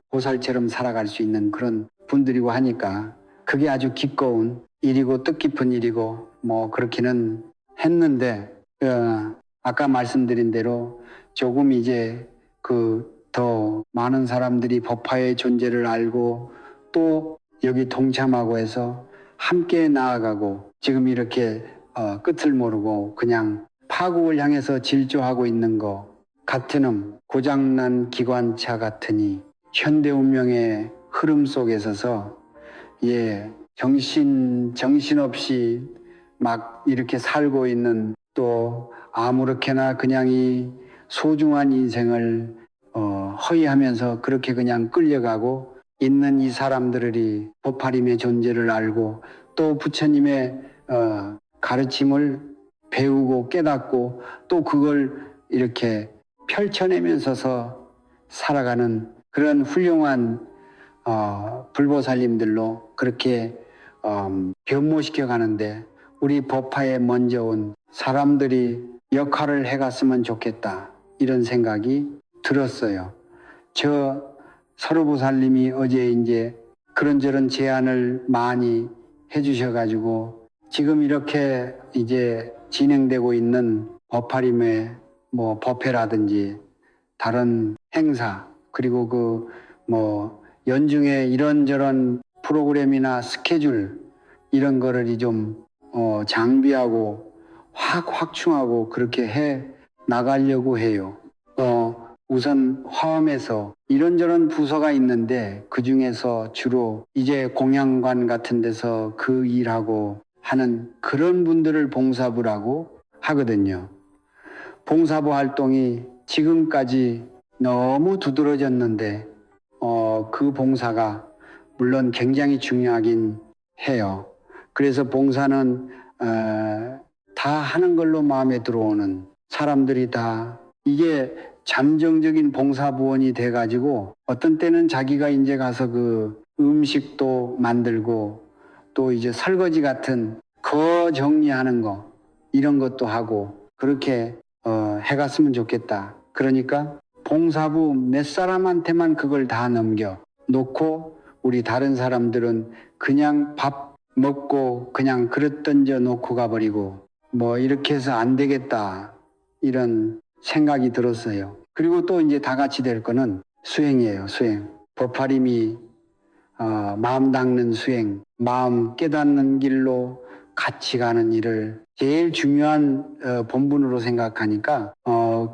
보살처럼 살아갈 수 있는 그런 분들이고 하니까 그게 아주 기꺼운 일이고 뜻깊은 일이고 뭐 그렇기는 했는데 아까 말씀드린 대로 조금 이제 그 더 많은 사람들이 법화의 존재를 알고 또 여기 동참하고 해서 함께 나아가고 지금 이렇게 끝을 모르고 그냥 파국을 향해서 질주하고 있는 것 같은 고장난 기관차 같으니 현대 운명의 흐름 속에 서서 정신없이 막 이렇게 살고 있는, 또 아무렇게나 그냥 이 소중한 인생을 허위하면서 그렇게 그냥 끌려가고 있는 이 사람들이 보파림의 존재를 알고 또 부처님의 가르침을 배우고 깨닫고 또 그걸 이렇게 펼쳐내면서 살아가는 그런 훌륭한 불보살님들로 그렇게 변모시켜 가는데 우리 법화에 먼저 온 사람들이 역할을 해갔으면 좋겠다, 이런 생각이 들었어요. 저 서로보살님이 어제 이제 그런저런 제안을 많이 해주셔가지고 지금 이렇게 이제 진행되고 있는 법화림의 뭐 법회라든지 다른 행사, 그리고 연중에 이런저런 프로그램이나 스케줄 이런 거를 좀 장비하고 확충하고 그렇게 해 나가려고 해요. 우선 화엄에서 이런저런 부서가 있는데 그 중에서 주로 이제 공양관 같은 데서 그 일하고 하는 그런 분들을 봉사부라고 하거든요. 봉사부 활동이 지금까지 너무 두드러졌는데 그 봉사가 물론 굉장히 중요하긴 해요. 그래서 봉사는 다 하는 걸로 마음에 들어오는 사람들이 다 이게 잠정적인 봉사부원이 돼가지고 어떤 때는 자기가 이제 가서 그 음식도 만들고 또 이제 설거지 같은 거 정리하는 거 이런 것도 하고 그렇게 해갔으면 좋겠다. 그러니까 봉사부 몇 사람한테만 그걸 다 넘겨 놓고 우리 다른 사람들은 그냥 밥 먹고 그냥 그릇 던져 놓고 가버리고 뭐 이렇게 해서 안 되겠다, 이런 생각이 들었어요. 그리고 또 이제 다 같이 될 거는 수행이에요. 수행. 법화림이 마음 닦는 수행, 마음 깨닫는 길로 같이 가는 일을 제일 중요한 본분으로 생각하니까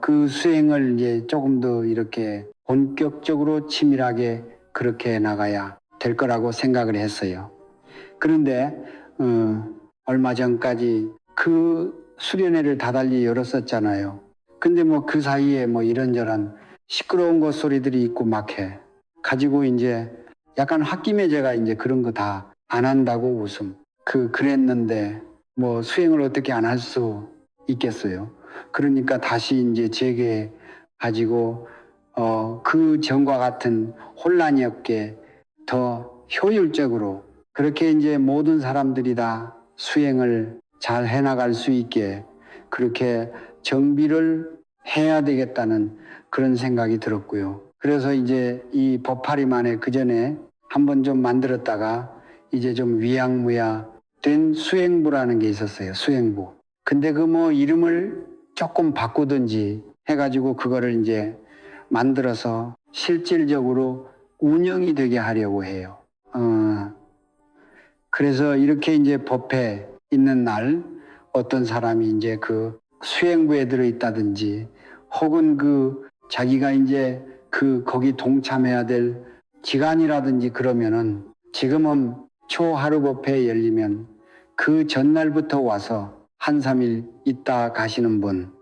그 수행을 이제 조금 더 이렇게 본격적으로 치밀하게 그렇게 나가야 될 거라고 생각을 했어요. 그런데 얼마 전까지 그 수련회를 다달리 열었었잖아요. 근데 뭐 그 사이에 뭐 이런저런 시끄러운 것 소리들이 있고 막 해. 가지고 이제 약간 홧김에 제가 이제 그런 거 다 안 한다고 웃음. 그랬는데 뭐 수행을 어떻게 안 할 수 있겠어요. 그러니까 다시 이제 재개 가지고 그 전과 같은 혼란이 없게 더 효율적으로 그렇게 이제 모든 사람들이 다 수행을 잘 해나갈 수 있게 그렇게 정비를 해야 되겠다는 그런 생각이 들었고요. 그래서 이제 이 법화리만에 그 전에 한번 좀 만들었다가 이제 좀 위양무야 된 수행부라는 게 있었어요. 수행부. 근데 그 뭐 이름을 조금 바꾸든지 해가지고 그거를 이제 만들어서 실질적으로 운영이 되게 하려고 해요. 그래서 이렇게 이제 법회 있는 날 어떤 사람이 이제 그 수행부에 들어있다든지 혹은 그 자기가 이제 거기 동참해야 될 기간이라든지 그러면은 지금은 초하루 법회 열리면 그 전날부터 와서 2, 3일 있다 가시는 분,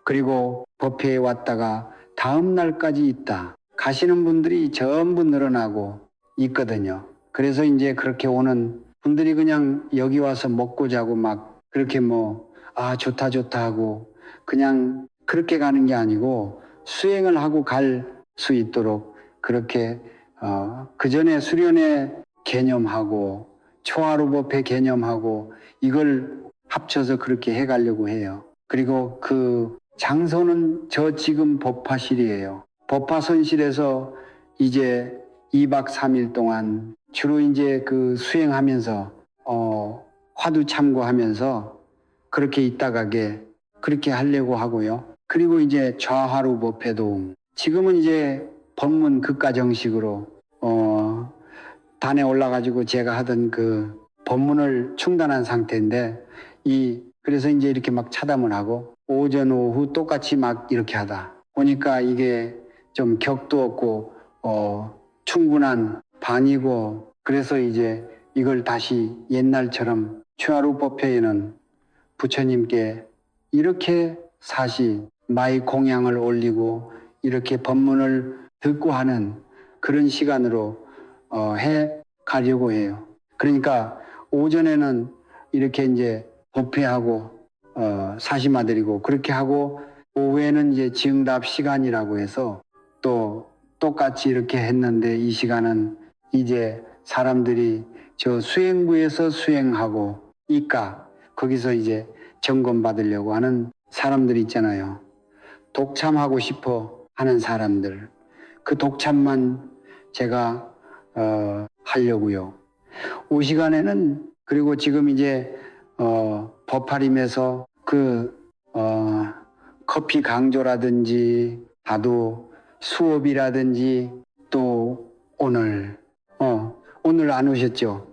그리고 법회에 왔다가 다음 날까지 있다 가시는 분들이 전부 늘어나고 있거든요. 그래서 이제 그렇게 오는 분들이 그냥 여기 와서 먹고 자고 막 그렇게 좋다 좋다 하고 그냥 그렇게 가는 게 아니고 수행을 하고 갈 수 있도록 그렇게 그 전에 수련회 개념하고 초하루 법회 개념하고 이걸 합쳐서 그렇게 해가려고 해요. 그리고 그 장소는 저 지금 법화실이에요. 법화선실에서 이제 2박 3일 동안 주로 이제 그 수행하면서 화두 참고하면서 그렇게 있다가게 그렇게 하려고 하고요. 그리고 이제 좌하루 법회도 지금은 이제 법문 극가 정식으로 단에 올라가지고 제가 하던 그 법문을 충단한 상태인데 이 그래서 이제 이렇게 막 차담을 하고 오전 오후 똑같이 막 이렇게 하다 보니까 이게 좀 격도 없고 충분한 반이고, 그래서 이제 이걸 다시 옛날처럼 추하루법회에는 부처님께 이렇게 사시 마이 공양을 올리고 이렇게 법문을 듣고 하는 그런 시간으로 해 가려고 해요. 그러니까 오전에는 이렇게 이제 법회하고 사심아드리고 그렇게 하고, 오후에는 이제 지응답 시간이라고 해서 또 똑같이 이렇게 했는데, 이 시간은 이제 사람들이 저 수행부에서 수행하고 이까 거기서 이제 점검 받으려고 하는 사람들이 있잖아요. 독참하고 싶어 하는 사람들, 그 독참만 제가 하려고요. 오후 시간에는, 그리고 지금 이제 법화림에서 커피 강조라든지 다도 수업이라든지, 또 오늘 안 오셨죠?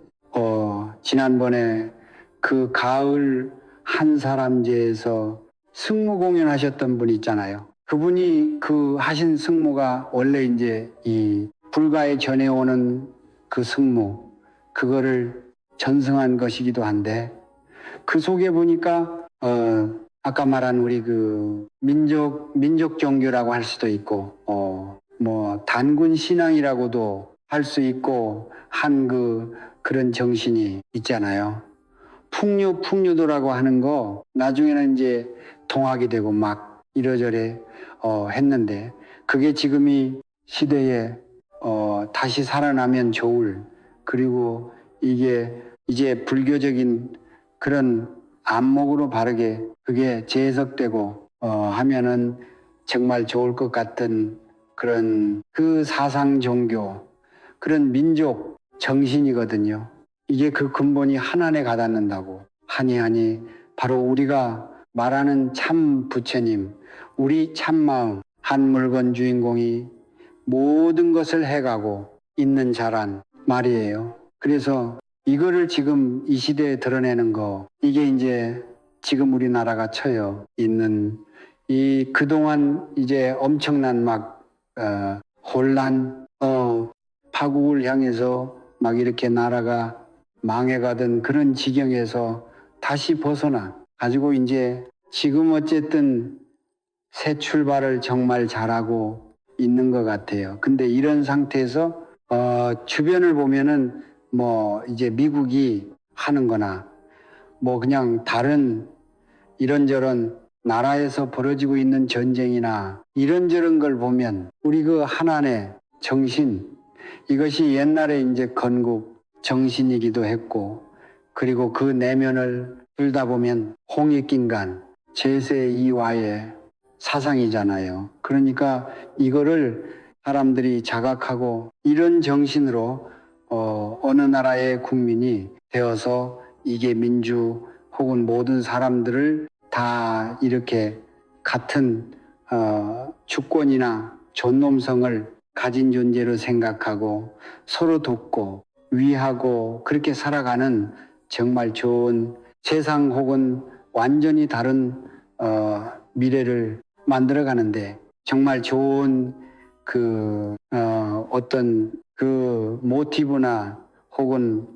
지난번에 그 가을 한사람제에서 승무 공연하셨던 분 있잖아요. 그분이 그 하신 승무가 원래 이제 이 불가에 전해오는 그 승무, 그거를 전승한 것이기도 한데, 그 속에 보니까 아까 말한 우리 그 민족 종교라고 할 수도 있고 뭐 단군 신앙이라고도 할 수 있고 한 그런 정신이 있잖아요. 풍류도라고 하는 거 나중에는 이제 동학이 되고 막 이러저래 했는데, 그게 지금 이 시대에 다시 살아나면 좋을, 그리고 이게 이제 불교적인 그런 안목으로 바르게 그게 재해석되고 하면은 정말 좋을 것 같은 그런 그 사상 종교, 그런 민족 정신이거든요. 이게 그 근본이 하나에 가닿는다고. 하니 바로 우리가 말하는 참 부처님, 우리 참마음, 한 물건 주인공이 모든 것을 해가고 있는 자란 말이에요. 그래서 이거를 지금 이 시대에 드러내는 거, 이게 이제 지금 우리나라가 처해 있는 이 그동안 이제 엄청난 막 혼란, 파국을 향해서 막 이렇게 나라가 망해가던 그런 지경에서 다시 벗어나 가지고 이제 지금 어쨌든 새 출발을 정말 잘하고 있는 것 같아요. 근데 이런 상태에서 주변을 보면은 뭐 이제 미국이 하는 거나 뭐 그냥 다른 이런저런 나라에서 벌어지고 있는 전쟁이나 이런저런 걸 보면 우리 그 하나의 정신, 이것이 옛날에 이제 건국 정신이기도 했고, 그리고 그 내면을 들다 보면 홍익긴간 제세이와의 사상이잖아요. 그러니까 이거를 사람들이 자각하고 이런 정신으로 어느 나라의 국민이 되어서 이게 민주 혹은 모든 사람들을 다 이렇게 같은 주권이나 존엄성을 가진 존재로 생각하고 서로 돕고 위하고 그렇게 살아가는 정말 좋은 세상 혹은 완전히 다른 미래를 만들어가는데 정말 좋은 어떤 그 모티브나 혹은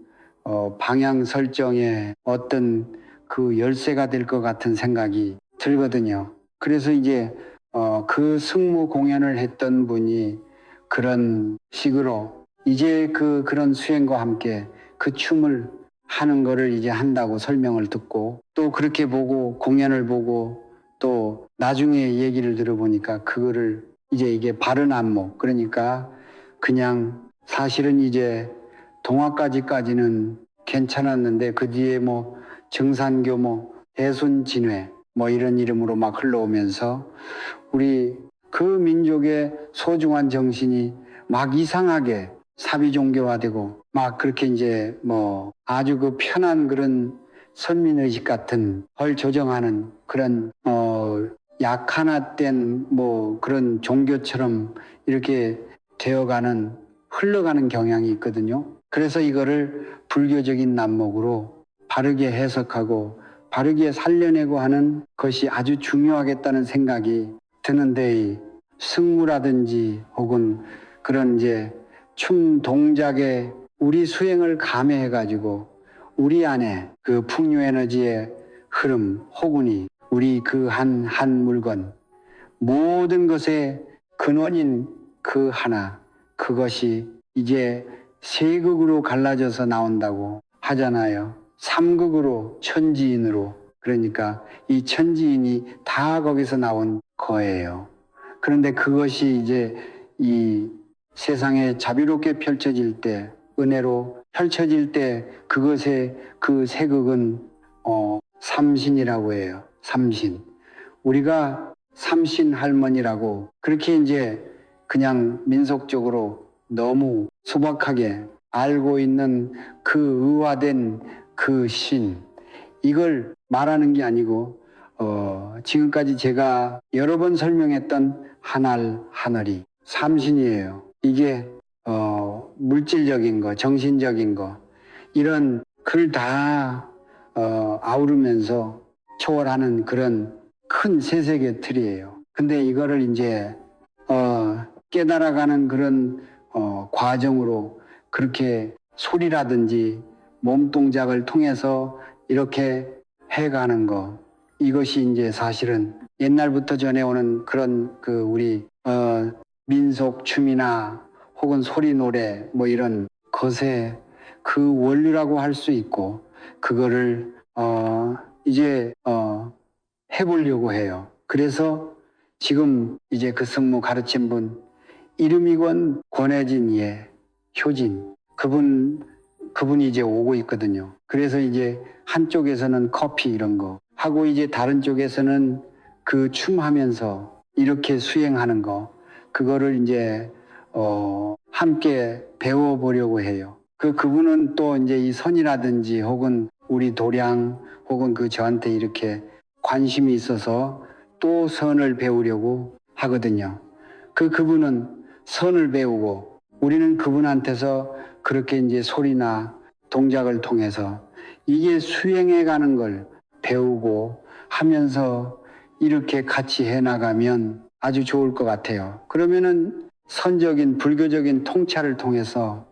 방향 설정의 어떤 그 열쇠가 될 것 같은 생각이 들거든요. 그래서 이제 그 승무 공연을 했던 분이 그런 식으로 이제 그런 수행과 함께 그 춤을 하는 거를 이제 한다고 설명을 듣고, 또 그렇게 보고 공연을 보고 또 나중에 얘기를 들어보니까 그거를 이제 이게 바른 안목, 그러니까 그냥 사실은 이제 동화까지는 괜찮았는데 그 뒤에 뭐 정산교 뭐 대순진회 뭐 이런 이름으로 막 흘러오면서 우리 그 민족의 소중한 정신이 막 이상하게 사비종교화되고 막 그렇게 이제 뭐 아주 그 편한 그런 선민의식 같은 걸 조정하는 그런 약하나된 뭐 그런 종교처럼 이렇게 되어가는 흘러가는 경향이 있거든요. 그래서 이거를 불교적인 난목으로 바르게 해석하고 바르게 살려내고 하는 것이 아주 중요하겠다는 생각이 드는데, 승무라든지 혹은 그런 이제 춤 동작에 우리 수행을 감해해가지고 우리 안에 그 풍요 에너지의 흐름, 호군이 우리 그 한 물건, 모든 것의 근원인 그 하나, 그것이 이제 세 극으로 갈라져서 나온다고 하잖아요. 삼극으로, 천지인으로. 그러니까 이 천지인이 다 거기서 나온 거예요. 그런데 그것이 이제 이 세상에 자비롭게 펼쳐질 때, 은혜로 펼쳐질 때 그것의 그 세 극은 삼신이라고 해요. 삼신. 우리가 삼신 할머니라고 그렇게 이제 그냥 민속적으로 너무 소박하게 알고 있는 그 의화된 그 신, 이걸 말하는 게 아니고 지금까지 제가 여러 번 설명했던 한알 하늘이 삼신이에요. 이게 물질적인 거, 정신적인 거, 이런 글 다 아우르면서 초월하는 그런 큰 세세계 틀이에요. 근데 이거를 이제 깨달아가는 그런 과정으로 그렇게 소리라든지 몸 동작을 통해서 이렇게 해가는 거, 이것이 이제 사실은 옛날부터 전해오는 그런 그 우리 민속 춤이나 혹은 소리 노래 뭐 이런 것의 그 원리라고 할 수 있고, 그거를 이제 해보려고 해요. 그래서 지금 이제 그 승무 가르친 분 이름이건 권혜진 예 효진 그분이 이제 오고 있거든요. 그래서 이제 한쪽에서는 커피 이런 거 하고, 이제 다른 쪽에서는 그 춤하면서 이렇게 수행하는 거, 그거를 이제 함께 배워보려고 해요. 그분은 또 이제 이 선이라든지 혹은 우리 도량 혹은 그 저한테 이렇게 관심이 있어서 또 선을 배우려고 하거든요. 그분은 선을 배우고, 우리는 그분한테서 그렇게 이제 소리나 동작을 통해서 이게 수행해 가는 걸 배우고 하면서 이렇게 같이 해나가면 아주 좋을 것 같아요. 그러면은 선적인 불교적인 통찰을 통해서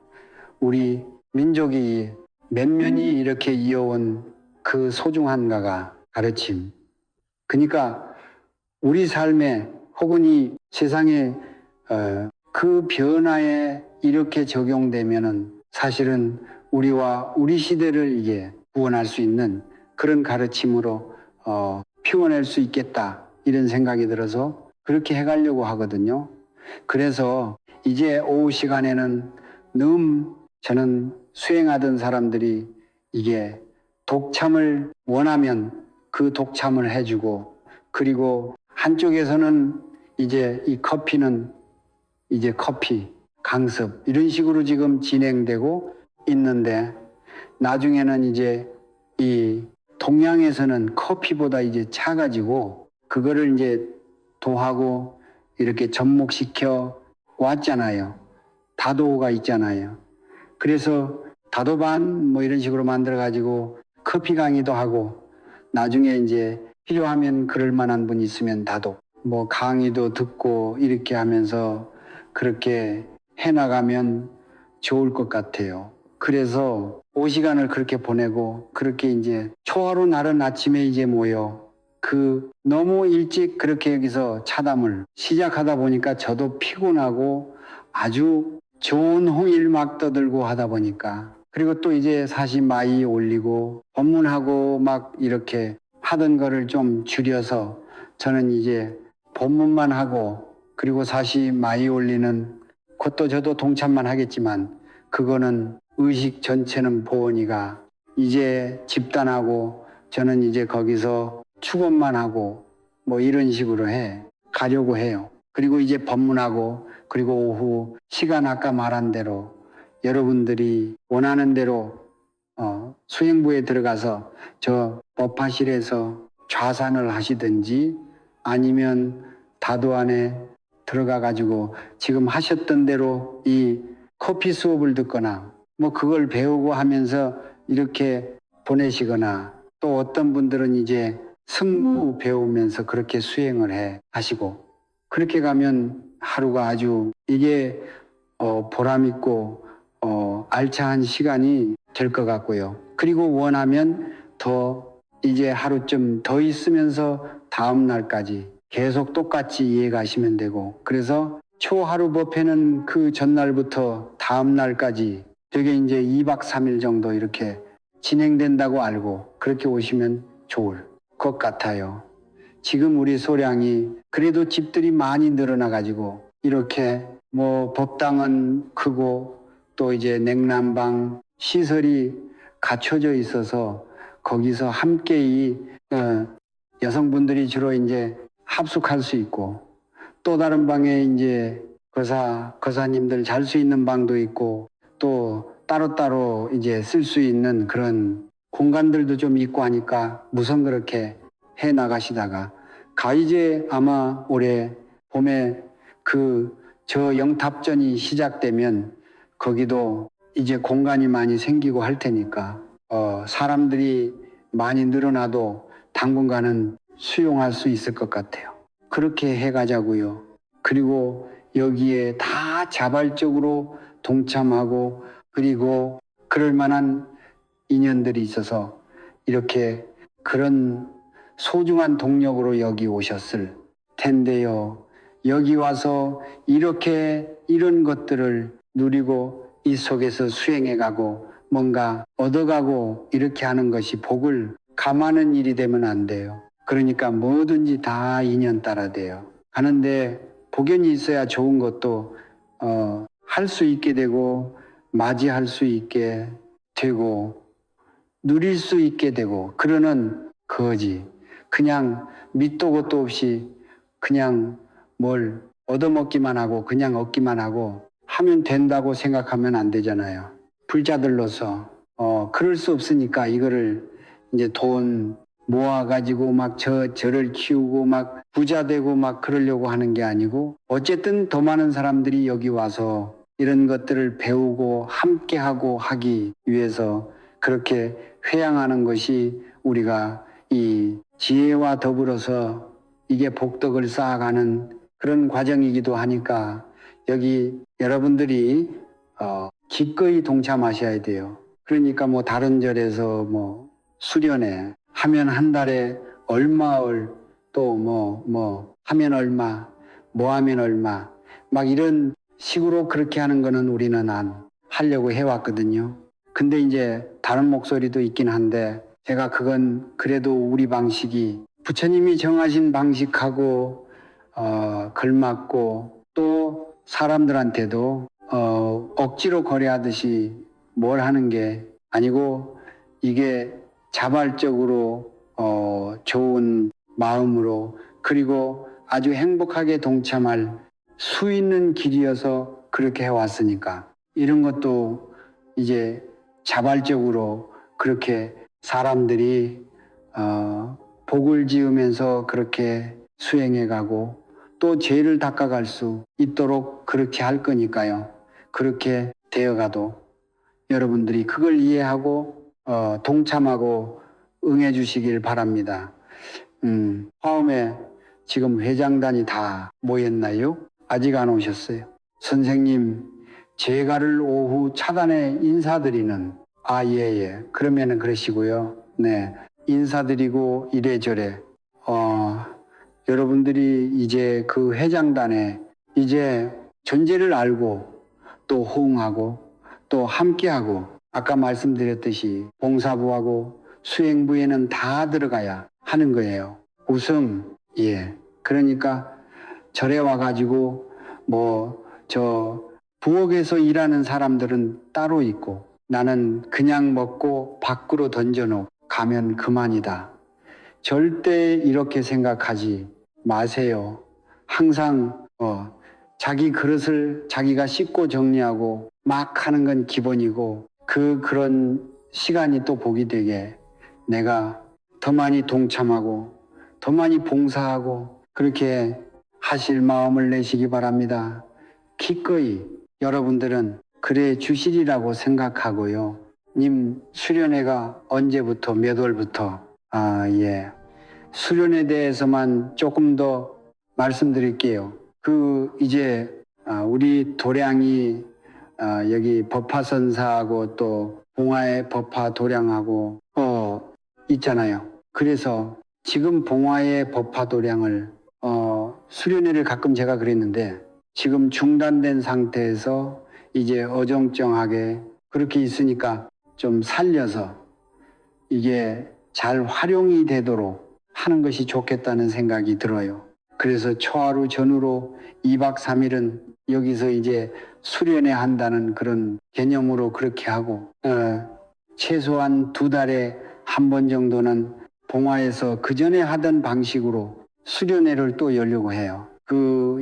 우리 민족이 몇몇이 이렇게 이어온 그 소중한가가 가르침, 그러니까 우리 삶에 혹은 이 세상에 그 변화에 이렇게 적용되면은 사실은 우리와 우리 시대를 이게 구원할 수 있는 그런 가르침으로 피워낼 수 있겠다, 이런 생각이 들어서 그렇게 해가려고 하거든요. 그래서 이제 오후 시간에는 저는 수행하던 사람들이 이게 독참을 원하면 그 독참을 해주고, 그리고 한쪽에서는 이제 이 커피는 이제 커피, 강습 이런 식으로 지금 진행되고 있는데, 나중에는 이제 이 동양에서는 커피보다 이제 차가지고 그거를 이제 도하고 이렇게 접목시켜 왔잖아요. 다도가 있잖아요. 그래서 다도반 뭐 이런 식으로 만들어 가지고 커피 강의도 하고, 나중에 이제 필요하면 그럴 만한 분 있으면 다도 뭐 강의도 듣고 이렇게 하면서 그렇게 해나가면 좋을 것 같아요. 그래서 오시간을 그렇게 보내고, 그렇게 이제 초하루 날은 아침에 이제 모여 너무 일찍 그렇게 여기서 차담을 시작하다 보니까 저도 피곤하고 아주 좋은 홍일 막 떠들고 하다 보니까, 그리고 또 이제 사시 마이 올리고 법문하고 막 이렇게 하던 거를 좀 줄여서 저는 이제 법문만 하고, 그리고 사시 마이 올리는 그것도 저도 동참만 하겠지만 그거는 의식 전체는 보원이가 이제 집단하고, 저는 이제 거기서 축원만 하고 뭐 이런 식으로 가려고 해요. 그리고 이제 법문하고, 그리고 오후 시간 아까 말한 대로 여러분들이 원하는 대로 수행부에 들어가서 저 법화실에서 좌산을 하시든지 아니면 다도 안에 들어가 가지고 지금 하셨던 대로 이 커피 수업을 듣거나 뭐 그걸 배우고 하면서 이렇게 보내시거나, 또 어떤 분들은 이제 승무 배우면서 그렇게 수행을 하시고 그렇게 가면 하루가 아주 이게 보람 있고 알찬 시간이 될 것 같고요. 그리고 원하면 더 이제 하루쯤 더 있으면서 다음 날까지 계속 똑같이 이해 가시면 되고 그래서 초하루 법회는 그 전날부터 다음 날까지 되게 이제 2박 3일 정도 이렇게 진행된다고 알고 그렇게 오시면 좋을 것 같아요. 지금 우리 소량이 그래도 집들이 많이 늘어나 가지고 이렇게 뭐 법당은 크고 또 이제 냉난방 시설이 갖춰져 있어서 거기서 함께 여성분들이 주로 이제 합숙할 수 있고 또 다른 방에 이제 거사님들 잘 수 있는 방도 있고 또 따로따로 이제 쓸 수 있는 그런 공간들도 좀 있고 하니까 무선 그렇게 해 나가시다가 이제 아마 올해 봄에 저 영탑전이 시작되면 거기도 이제 공간이 많이 생기고 할 테니까 사람들이 많이 늘어나도 당분간은 수용할 수 있을 것 같아요. 그렇게 해가자고요. 그리고 여기에 다 자발적으로 동참하고 그리고 그럴 만한 인연들이 있어서 이렇게 그런 소중한 동력으로 여기 오셨을 텐데요. 여기 와서 이런 것들을 누리고 이 속에서 수행해가고 뭔가 얻어가고 이렇게 하는 것이 복을 감하는 일이 되면 안 돼요. 그러니까 뭐든지 다 인연 따라 돼요. 하는데 복연이 있어야 좋은 것도 할 수 있게 되고 맞이할 수 있게 되고 누릴 수 있게 되고 그러는 거지. 그냥 밑도 끝도 없이 그냥 뭘 얻어먹기만 하고 그냥 얻기만 하고 하면 된다고 생각하면 안 되잖아요. 불자들로서 그럴 수 없으니까 이거를 이제 돈 모아가지고 막 저를 키우고 막 부자 되고 막 그러려고 하는 게 아니고 어쨌든 더 많은 사람들이 여기 와서 이런 것들을 배우고 함께하고 하기 위해서 그렇게 회양하는 것이 우리가 이 지혜와 더불어서 이게 복덕을 쌓아가는 그런 과정이기도 하니까 여기 여러분들이 기꺼이 동참하셔야 돼요. 그러니까 뭐 다른 절에서 뭐 수련회 하면 한 달에 얼마을 또 하면 얼마 뭐 하면 얼마 막 이런 식으로 그렇게 하는 거는 우리는 안 하려고 해왔거든요. 근데 이제 다른 목소리도 있긴 한데 제가 그건 그래도 우리 방식이 부처님이 정하신 방식하고 걸맞고 또 사람들한테도 억지로 거래하듯이 뭘 하는 게 아니고 이게 자발적으로 좋은 마음으로 그리고 아주 행복하게 동참할 수 있는 길이어서 그렇게 해왔으니까 이런 것도 이제 자발적으로 그렇게 사람들이 복을 지으면서 그렇게 수행해가고 또 죄를 닦아갈 수 있도록 그렇게 할 거니까요. 그렇게 되어가도 여러분들이 그걸 이해하고 동참하고 응해 주시길 바랍니다. 화엄에 지금 회장단이 다 모였나요? 아직 안 오셨어요. 선생님, 제가를 오후 차단에 인사드리는 예. 그러면은 그러시고요. 네. 인사드리고 이래저래 여러분들이 이제 그 회장단에 이제 존재를 알고 또 호응하고 또 함께하고 아까 말씀드렸듯이 봉사부하고 수행부에는 다 들어가야 하는 거예요. 우선 그러니까 절에 와가지고 부엌에서 일하는 사람들은 따로 있고 나는 그냥 먹고 밖으로 던져놓고 가면 그만이다. 절대 이렇게 생각하지 마세요. 항상 자기 그릇을 자기가 씻고 정리하고 막 하는 건 기본이고 그런 시간이 또 복이 되게 내가 더 많이 동참하고 더 많이 봉사하고 그렇게 하실 마음을 내시기 바랍니다. 기꺼이 여러분들은 그래 주시리라고 생각하고요. 님 수련회가 언제부터 몇 월부터 예. 수련에 대해서만 조금 더 말씀드릴게요. 이제 우리 도량이 여기 법화선사하고 또 봉화의 법화 도량하고 있잖아요. 그래서 지금 봉화의 법화 도량을 수련회를 가끔 제가 그랬는데 지금 중단된 상태에서 이제 어정쩡하게 그렇게 있으니까 좀 살려서 이게 잘 활용이 되도록 하는 것이 좋겠다는 생각이 들어요. 그래서 초하루 전후로 2박 3일은 여기서 이제 수련회 한다는 그런 개념으로 그렇게 하고 최소한 2달에 한 번 정도는 봉화에서 그 전에 하던 방식으로 수련회를 또 열려고 해요.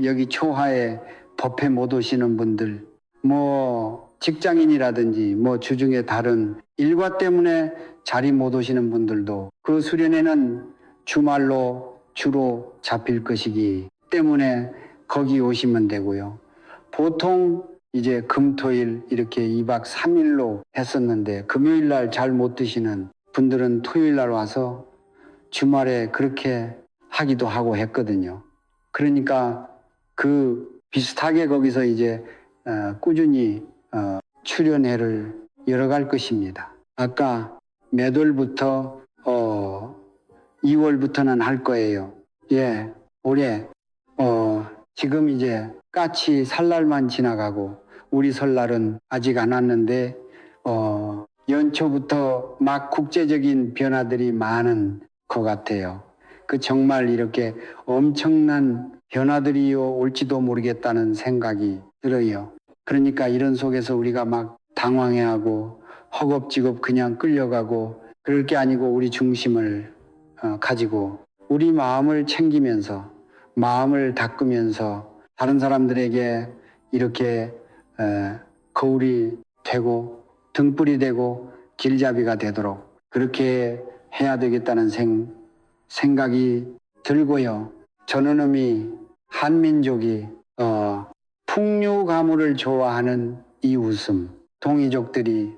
여기 초하에 법회 못 오시는 분들, 뭐 직장인이라든지 뭐 주중에 다른 일과 때문에 자리 못 오시는 분들도 그 수련회는 주말로 주로 잡힐 것이기 때문에 거기 오시면 되고요. 보통 이제 금토일 이렇게 2박 3일로 했었는데 금요일 날 잘 못 드시는 분들은 토요일 날 와서 주말에 그렇게 하기도 하고 했거든요. 그러니까 비슷하게 거기서 이제 꾸준히 출연회를 열어갈 것입니다. 아까 몇 월부터 2월부터는 할 거예요. 예, 올해 지금 이제 까치 설날만 지나가고 우리 설날은 아직 안 왔는데 연초부터 막 국제적인 변화들이 많은 것 같아요. 정말 이렇게 엄청난 변화들이 올지도 모르겠다는 생각이 들어요. 그러니까 이런 속에서 우리가 막 당황해하고 허겁지겁 그냥 끌려가고 그럴 게 아니고 우리 중심을 가지고 우리 마음을 챙기면서 마음을 닦으면서 다른 사람들에게 이렇게 거울이 되고 등불이 되고 길잡이가 되도록 그렇게 해야 되겠다는 생각이 들고요. 전원음이 한민족이 풍류 가물을 좋아하는 이 웃음, 동이족들이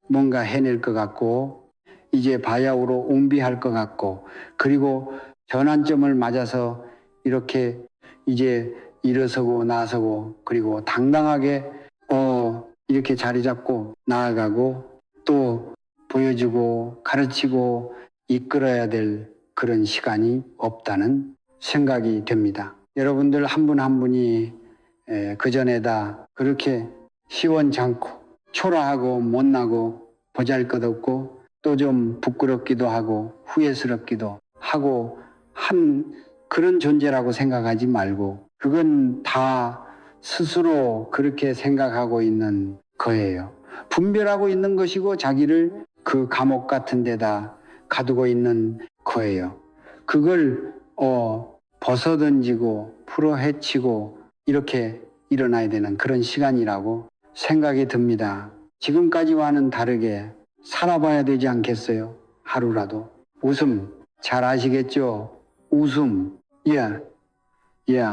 뭔가 해낼 것 같고 이제 바야흐로 옹비할 것 같고 그리고 전환점을 맞아서 이렇게 이제 일어서고 나서고 그리고 당당하게 이렇게 자리 잡고 나아가고 또 보여주고 가르치고 이끌어야 될 그런 시간이 없다는 생각이 됩니다. 여러분들 한 분 한 분이 그전에다 그렇게 시원찮고 초라하고 못나고 보잘것없고 또 좀 부끄럽기도 하고 후회스럽기도 하고 한 그런 존재라고 생각하지 말고 그건 다 스스로 그렇게 생각하고 있는 거예요. 분별하고 있는 것이고 자기를 그 감옥 같은 데다 가두고 있는 거예요. 그걸 벗어던지고 풀어헤치고 이렇게 일어나야 되는 그런 시간이라고 생각이 듭니다. 지금까지와는 다르게 살아봐야 되지 않겠어요? 하루라도. 웃음 잘 아시겠죠? 웃음. 예. 예.